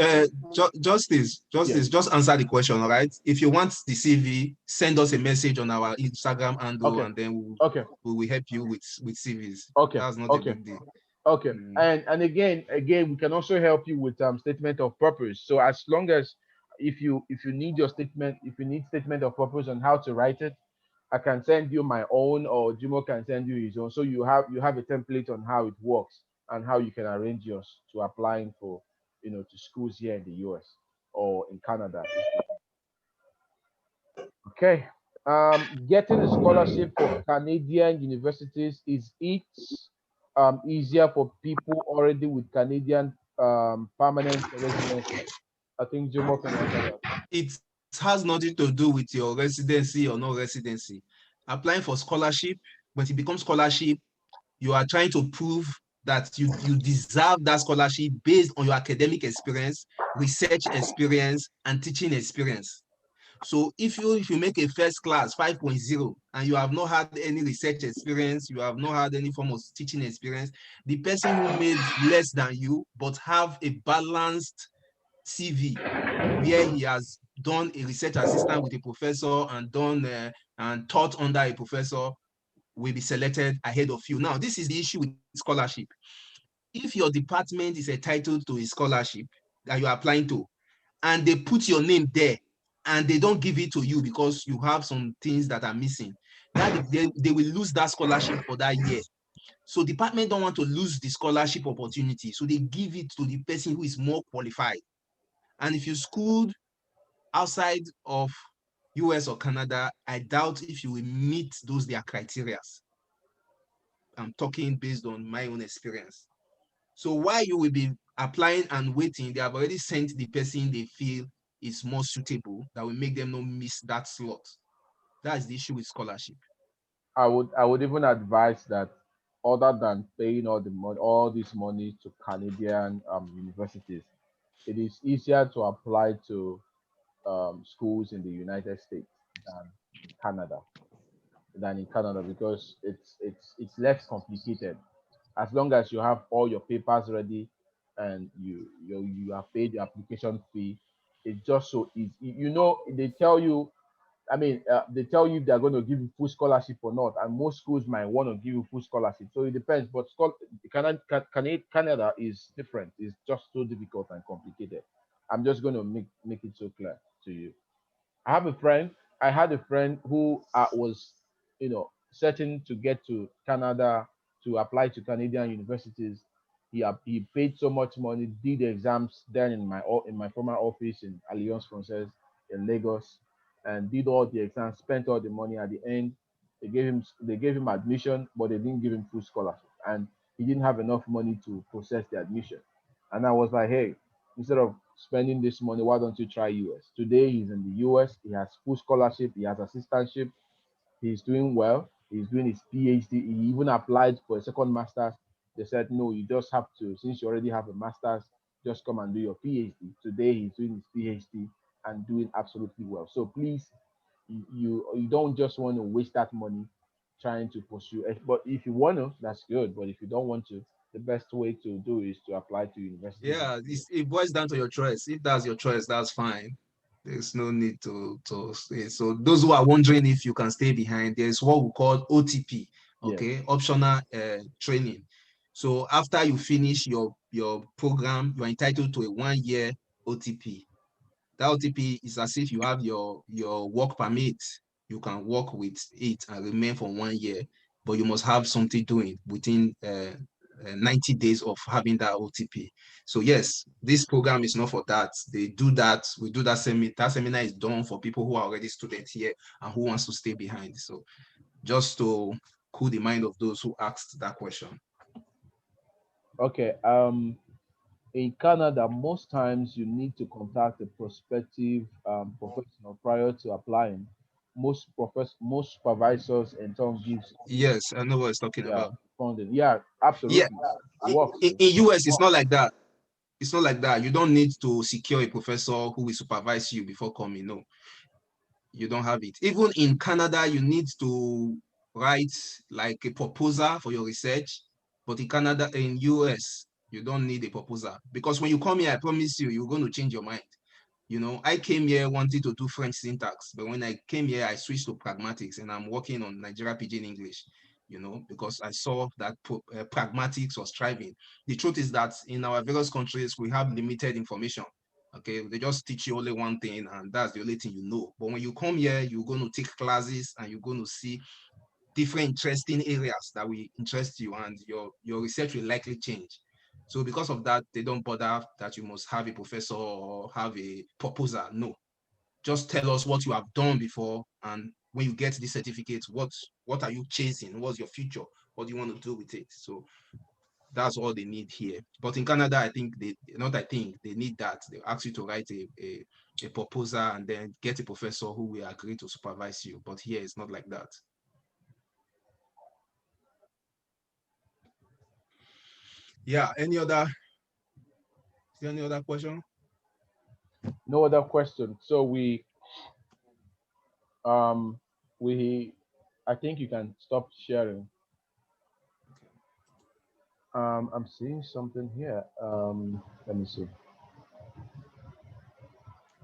Speaker 2: Justice,
Speaker 1: Yes.
Speaker 2: just answer the question, all right? If you want the CV, send us a message on our Instagram handle,
Speaker 1: Okay.
Speaker 2: and then
Speaker 1: Okay.
Speaker 2: we will help you with CVs.
Speaker 1: Okay.
Speaker 2: That's not a
Speaker 1: Okay.
Speaker 2: big deal.
Speaker 1: Okay. And again, we can also help you with statement of purpose. So as long as if you need your statement, if you need statement of purpose on how to write it, I can send you my own, or Jimo can send you his own. So you have a template on how it works and how you can arrange yours to applying for to schools here in the US or in Canada. Okay. Getting a scholarship for Canadian universities, is it easier for people already with Canadian permanent residency? I think Jimo can answer that.
Speaker 2: It has nothing to do with your residency or no residency. Applying for scholarship, when it becomes scholarship, you are trying to prove that you deserve that scholarship based on your academic experience, research experience, and teaching experience. So if you make a first class 5.0 and you have not had any research experience, you have not had any form of teaching experience, the person who made less than you but have a balanced CV where he has done a research assistant with a professor and done and taught under a professor will be selected ahead of you. Now, this is the issue with scholarship. If your department is entitled to a scholarship that you are applying to, and they put your name there, and they don't give it to you because you have some things that are missing, that they will lose that scholarship for that year. So department don't want to lose the scholarship opportunity, so they give it to the person who is more qualified. And if you schooled outside of US or Canada, I doubt if you will meet those their criteria. I'm talking based on my own experience. So while you will be applying and waiting, they have already sent the person they feel is more suitable that will make them not miss that slot. That's the issue with scholarship.
Speaker 1: I would even advise that, other than paying all this money to Canadian universities, it is easier to apply to schools in the United States than in Canada because it's less complicated. As long as you have all your papers ready and you have paid your application fee, it's just so easy. They tell you, they tell you if they're going to give you full scholarship or not, and most schools might want to give you full scholarship. So it depends. But Canada is different. It's just so difficult and complicated. I'm just going to make it so clear to you. I have a friend. I had a friend who was, searching to get to Canada to apply to Canadian universities. He paid so much money, did the exams then in my former office in Alliance Française in Lagos, and did all the exams, spent all the money. At the end, they gave him admission, but they didn't give him full scholarship, and he didn't have enough money to process the admission. And I was like, hey, instead of spending this money, why don't you try US? Today he's in the US. He has full scholarship. He has assistantship. He's doing well. He's doing his PhD. He even applied for a second master's. They said, no, you just have to, since you already have a master's, just come and do your PhD. Today he's doing his PhD and doing absolutely well. So please, you don't just want to waste that money trying to pursue it. But if you want to, that's good. But if you don't want to, the best way to do is to apply to universities.
Speaker 2: Yeah, it boils down to your choice. If that's your choice, that's fine. There's no need to stay. So those who are wondering if you can stay behind, there's what we call OTP,
Speaker 1: Yes.
Speaker 2: okay, optional training. So after you finish your program, you are entitled to a 1-year OTP. That OTP is as if you have your work permit. You can work with it and remain for 1 year, but you must have something doing within 90 days of having that OTP. So yes, this program is not for that. They do that. We do that seminar. That seminar is done for people who are already students here and who wants to stay behind. So just to cool the mind of those who asked that question.
Speaker 1: Okay. In Canada, most times you need to contact a prospective professional prior to applying. Most supervisors and town gives
Speaker 2: Yes, I know what it's talking
Speaker 1: yeah
Speaker 2: about.
Speaker 1: funding. Yeah,
Speaker 2: Yeah,
Speaker 1: absolutely. It works.
Speaker 2: in US, it's not like that. It's not like that. You don't need to secure a professor who will supervise you before coming. No, you don't have it. Even in Canada, you need to write like a proposal for your research. But in Canada, in US, you don't need a proposal because when you come here, I promise you, you're going to change your mind. You know, I came here wanting to do French syntax, but when I came here, I switched to pragmatics and I'm working on Nigeria Pidgin English, you know, because I saw that pragmatics was thriving. The truth is that in our various countries, we have limited information. Okay, they just teach you only one thing and that's the only thing you know. But when you come here, you're going to take classes and you're going to see different interesting areas that will interest you and your research will likely change. So because of that, they don't bother that you must have a professor or have a proposal. No, just tell us what you have done before. And when you get the certificate, what are you chasing? What's your future? What do you want to do with it? So that's all they need here. But in Canada, I think they need that. They ask you to write a proposal and then get a professor who will agree to supervise you. But here it's not like that. Yeah, any other question?
Speaker 1: No other question. So um we I think you can stop sharing. I'm seeing something here. Let me see.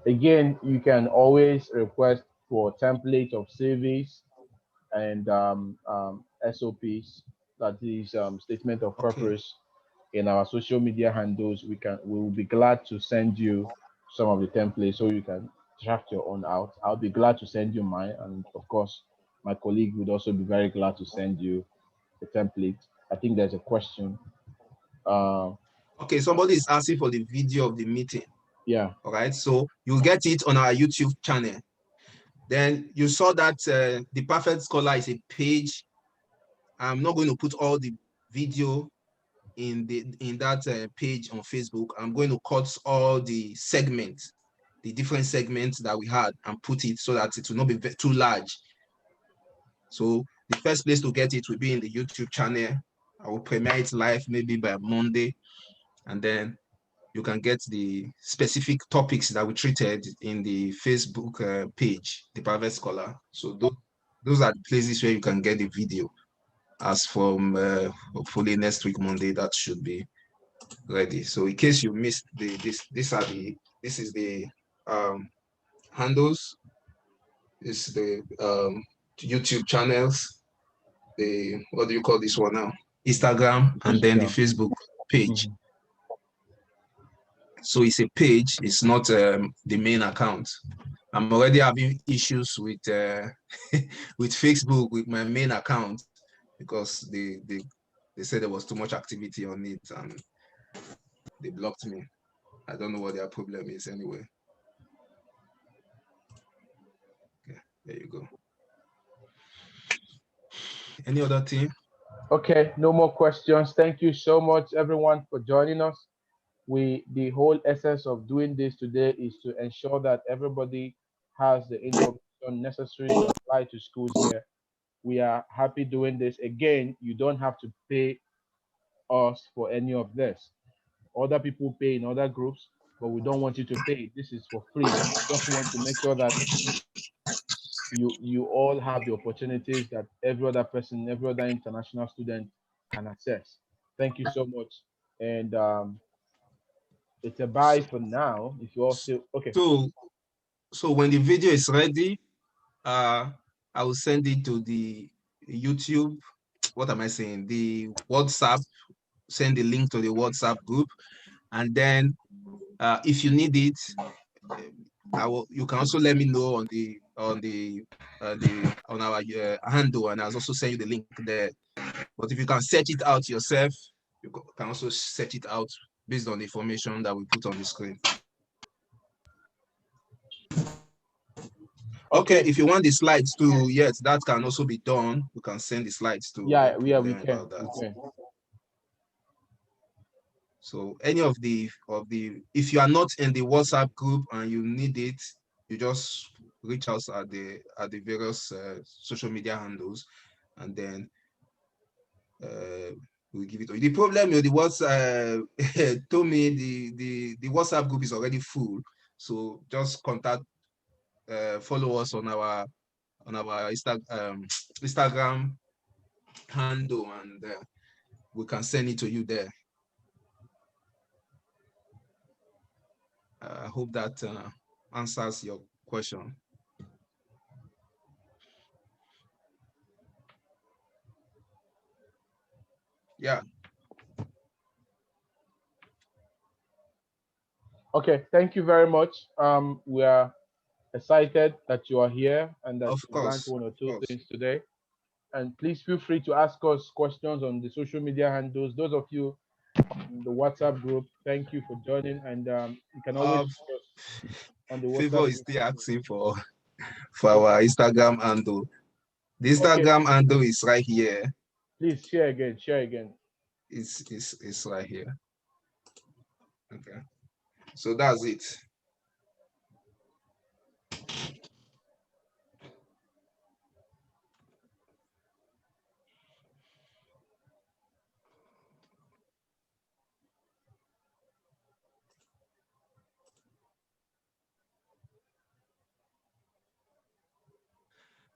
Speaker 1: Again, you can always request for template of surveys and SOPs, that is statement of
Speaker 2: Okay.
Speaker 1: purpose, in our social media handles. We will be glad to send you some of the templates so you can draft your own out. I'll be glad to send you mine, and of course, my colleague would also be very glad to send you the template. I think there's a question. Uh,
Speaker 2: Okay, somebody is asking for the video of the meeting.
Speaker 1: yeah.
Speaker 2: All right, so you'll get it on our YouTube channel. Then you saw that the Perfect Scholar is a page. I'm not going to put all the video in that page on Facebook. I'm going to cut all the segments, the different segments that we had, and put it so that it will not be too large. So the first place to get it will be in the YouTube channel. I will premiere it live maybe by Monday, and then you can get the specific topics that we treated in the Facebook page, the Private Scholar. So those are the places where you can get the video. As from hopefully next week, Monday, that should be ready. So in case you missed this is the handles, this is the YouTube channels, the, what do you call this one now? Instagram, and then the
Speaker 1: Instagram.
Speaker 2: Facebook page.
Speaker 1: Mhm.
Speaker 2: So it's a page, it's not the main account. I'm already having issues with with Facebook, with my main account, because they said there was too much activity on it and they blocked me. I don't know what their problem is anyway. Okay, there you go. Any other thing?
Speaker 1: Okay, no more questions. Thank you so much, everyone, for joining us. The whole essence of doing this today is to ensure that everybody has the information necessary to apply to schools here. We are happy doing this. Again, you don't have to pay us for any of this. Other people pay in other groups, but we don't want you to pay. This is for free. We just want to make sure that you all have the opportunities that every other person, every other international student can access. Thank you so much. And it's a bye for now. If you all still okay.
Speaker 2: So so when the video is ready, I will send it to the YouTube. What am I saying? The WhatsApp send the link to the WhatsApp group, and then if you need it, you can also let me know on our handle, and I'll also send you the link there. But if you can search it out yourself, you can also search it out based on the information that we put on the screen. Okay, if you want the slides too, yes, that can also be done. We can send the slides too.
Speaker 1: Yeah,
Speaker 2: no
Speaker 1: we can.
Speaker 2: about that. So any of the if you are not in the WhatsApp group and you need it, you just reach out at the various social media handles, and then we'll give it to you. The problem with the WhatsApp told me the WhatsApp group is already full, so just follow us on our Instagram handle, and we can send it to you there. I hope that answers your question. Yeah.
Speaker 1: Okay, thank you very much. We are excited that you are here and that you learned one or two things today. And please feel free to ask us questions on the social media handles. Those of you in the WhatsApp group, thank you for joining. And you can always on the WhatsApp
Speaker 2: Favor is still asking for our Instagram handle. The Instagram handle is right here.
Speaker 1: Please share again. Share again.
Speaker 2: It's right here. Okay. So that's it.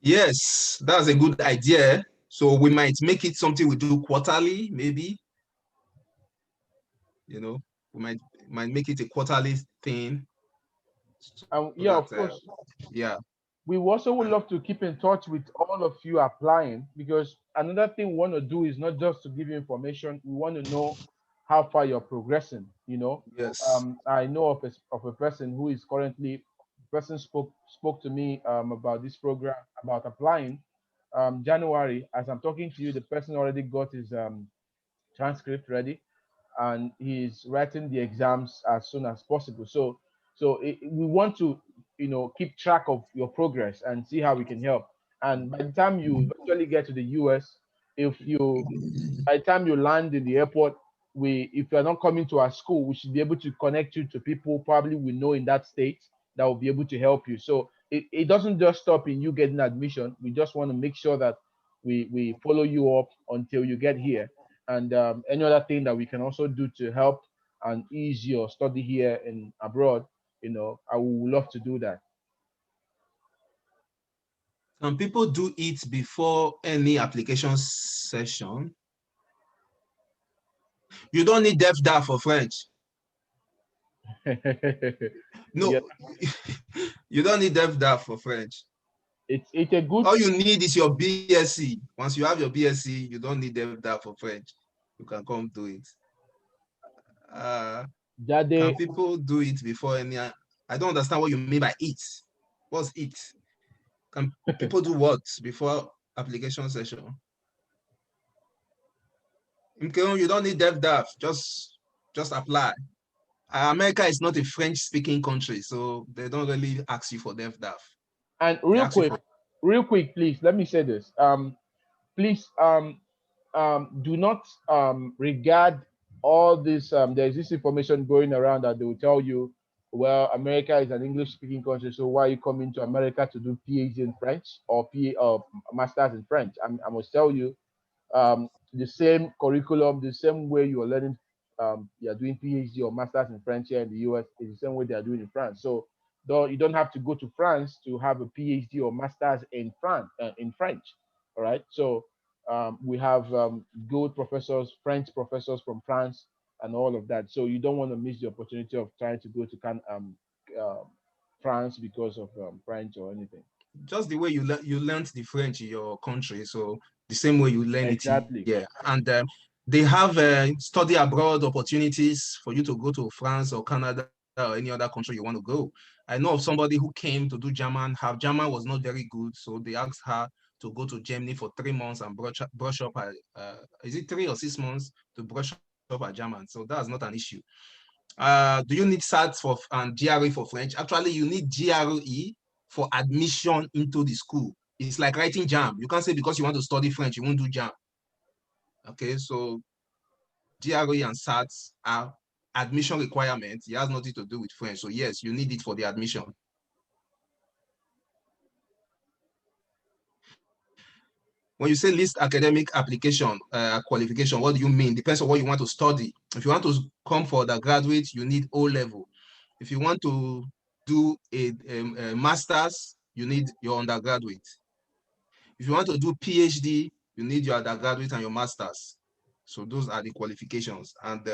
Speaker 2: Yes, that's a good idea. So we might make it something we do quarterly, maybe. You know, we might make it a quarterly thing.
Speaker 1: So yeah, of course.
Speaker 2: Yeah.
Speaker 1: We also would love to keep in touch with all of you applying, because another thing we want to do is not just to give you information. We want to know how far you're progressing. You know.
Speaker 2: Yes.
Speaker 1: I know of a person who is currently. The person spoke to me about this program, about applying. January, as I'm talking to you, the person already got his transcript ready, and he's writing the exams as soon as possible. So we want to, keep track of your progress and see how we can help. And by the time you eventually get to the US, by the time you land in the airport, if you're not coming to our school, we should be able to connect you to people probably we know in that state that will be able to help you. So it doesn't just stop in you getting admission. We just want to make sure that we follow you up until you get here. And any other thing that we can also do to help and ease your study here and abroad, I would love to do that.
Speaker 2: Can people do it before any application session? You don't need DEF for French. No, yeah. You don't need DEF for French.
Speaker 1: It's a good.
Speaker 2: All you need is your BSc. Once you have your BSc, you don't need DEF for French. You can come do it. Can people do it before any? I don't understand what you mean by it. What's it? Can people do what before application session? You don't need DEF. Just apply. America is not a French-speaking country, so they don't really ask you for DEF.
Speaker 1: And real quick, please let me say this. Please do not regard all this. There's this information going around that they will tell you, well, America is an English-speaking country, so why are you coming to America to do PhD in French or masters in French? I must tell you, the same curriculum, the same way you are learning, you are doing PhD or masters in French here in the US is the same way they are doing in France. So you don't have to go to France to have a PhD or masters in France in French. All right. So we have good professors, French professors from France, and all of that. So you don't want to miss the opportunity of trying to go to France because of French or anything.
Speaker 2: Just the way you learned the French in your country, so the same way you learn
Speaker 1: exactly.
Speaker 2: it. Yeah, and They have study abroad opportunities for you to go to France or Canada or any other country you want to go. I know of somebody who came to do German. Her German was not very good, so they asked her to go to Germany for 3 months and brush up her, is it 3 or 6 months to brush up her German? So that's not an issue. Do you need SAT for and GRE for French? Actually, you need GRE for admission into the school. It's like writing JAM. You can't say because you want to study French, you won't do JAM. Okay, so GRE and SATs are admission requirements. It has nothing to do with French. So yes, you need it for the admission. When you say list academic application qualification, what do you mean? Depends on what you want to study. If you want to come for undergraduate, you need O level. If you want to do a master's, you need your undergraduate. If you want to do PhD, you need your undergraduate and your master's. So those are the qualifications. And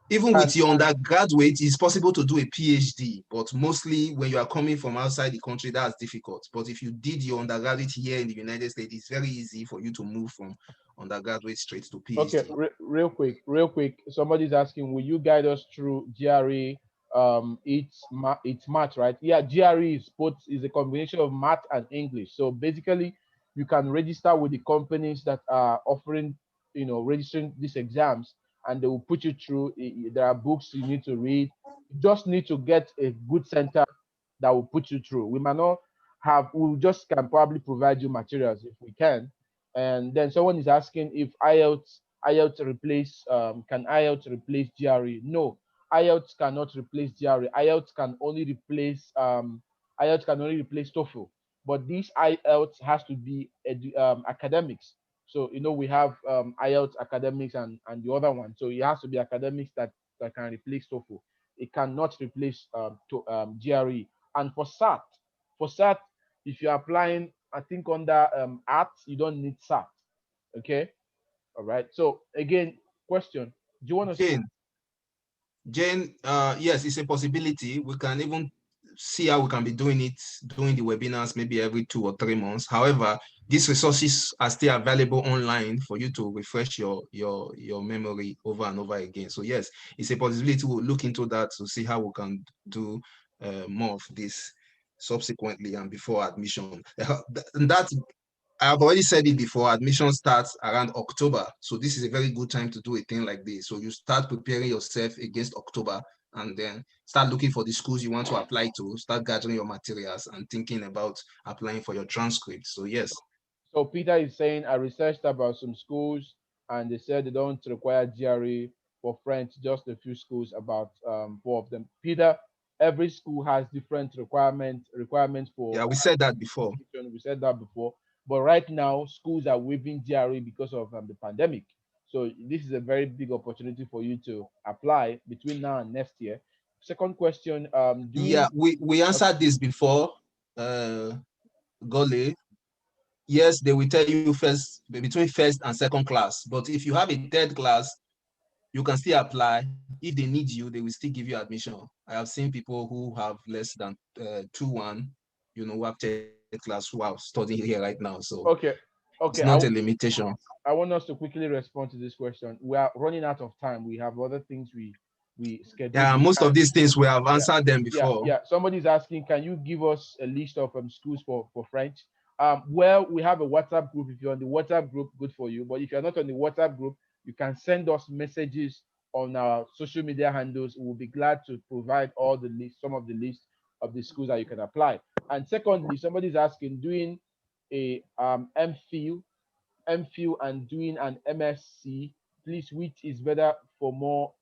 Speaker 2: even with your undergraduate, it's possible to do a PhD, but mostly when you are coming from outside the country, that's difficult. But if you did your undergraduate here in the United States, it's very easy for you to move from undergraduate straight to PhD.
Speaker 1: Okay, real quick. Somebody's asking, will you guide us through GRE? It's math, right? Yeah, GRE is a combination of math and English. So basically, you can register with the companies that are offering, registering these exams, and they will put you through. There are books you need to read. You just need to get a good center that will put you through. We might not have. We just can probably provide you materials if we can. And then someone is asking if IELTS replace can IELTS replace GRE? No, IELTS cannot replace GRE. IELTS can only replace TOEFL. But this IELTS has to be academics. So we have IELTS academics and the other one. So it has to be academics that can replace TOEFL. It cannot replace GRE. And for SAT, if you're applying, I think under arts, you don't need SAT. Okay. All right. So again, question: do you want to?
Speaker 2: Jane, yes, it's a possibility. We can even see how we can be doing the webinars maybe every 2 or 3 months. However, these resources are still available online for you to refresh your memory over and over again. So yes, it's a possibility. We'll look into that to see how we can do more of this subsequently and before admission. That I've already said it before, admission starts around October. So this is a very good time to do a thing like this. So you start preparing yourself against October and then start looking for the schools you want to apply to, start gathering your materials and thinking about applying for your transcript. So yes.
Speaker 1: So Peter is saying, I researched about some schools and they said they don't require GRE for French, just a few schools, about 4 of them. Peter, every school has different requirements for.
Speaker 2: Yeah, we said that before.
Speaker 1: We said that before. But right now, schools are waiving GRE because of the pandemic. So this is a very big opportunity for you to apply between now and next year. Second question.
Speaker 2: Yeah, we answered this before, Gole. Yes, they will tell you between first and second class. But if you have a third class, you can still apply. If they need you, they will still give you admission. I have seen people who have less than 2-1, who have third class who are studying here right now. So
Speaker 1: okay,
Speaker 2: it's not a limitation.
Speaker 1: I want us to quickly respond to this question. We are running out of time. We have other things we scheduled.
Speaker 2: Yeah, most of these things we have answered them before.
Speaker 1: Yeah. Somebody's asking, can you give us a list of schools for French? Well, we have a WhatsApp group. If you're on the WhatsApp group, good for you. But if you're not on the WhatsApp group, you can send us messages on our social media handles. We'll be glad to provide some of the list of the schools that you can apply. And secondly, somebody's asking, doing a MPhil and doing an MSc, please, which is better or more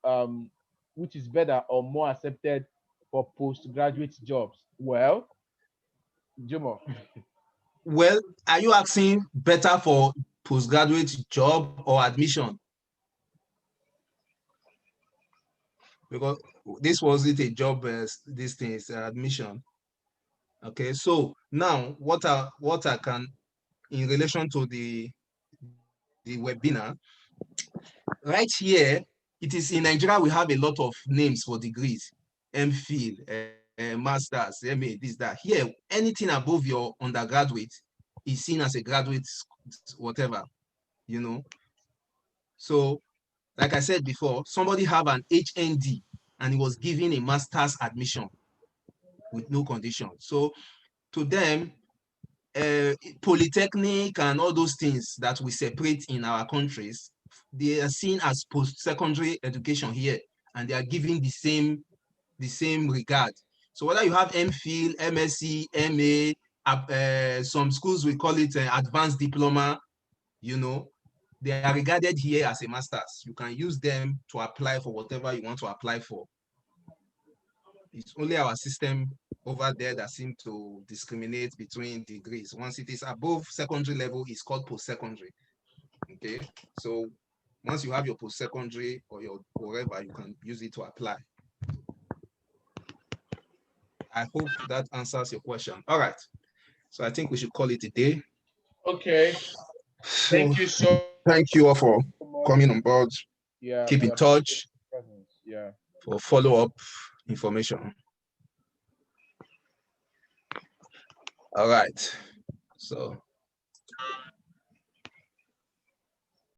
Speaker 1: accepted for postgraduate jobs? Well, Jomo.
Speaker 2: Well, are you asking better for postgraduate job or admission? Because this wasn't a job, this thing is admission. Okay, so now what I can, in relation to the webinar, right here, it is in Nigeria, we have a lot of names for degrees, MPhil, masters, MA, this, that. Here, anything above your undergraduate is seen as a graduate, whatever, So, like I said before, somebody have an HND and he was given a master's admission with no condition. So to them, polytechnic and all those things that we separate in our countries, they are seen as post-secondary education here, and they are given the same regard. So whether you have MPhil, MSc, MA, some schools we call it advanced diploma, you know, they are regarded here as a master's. You can use them to apply for whatever you want to apply for. It's only our system over there that seems to discriminate between degrees. Once it is above secondary level, it's called post-secondary. Okay, so once you have your post-secondary or your whatever, you can use it to apply. I hope that answers your question. All right, so I think we should call it a day.
Speaker 1: Okay.
Speaker 2: So
Speaker 1: Thank you so
Speaker 2: thank you all for
Speaker 1: much.
Speaker 2: coming on board.
Speaker 1: Yeah.
Speaker 2: Keep in touch
Speaker 1: Yeah.
Speaker 2: for follow-up information. All right, so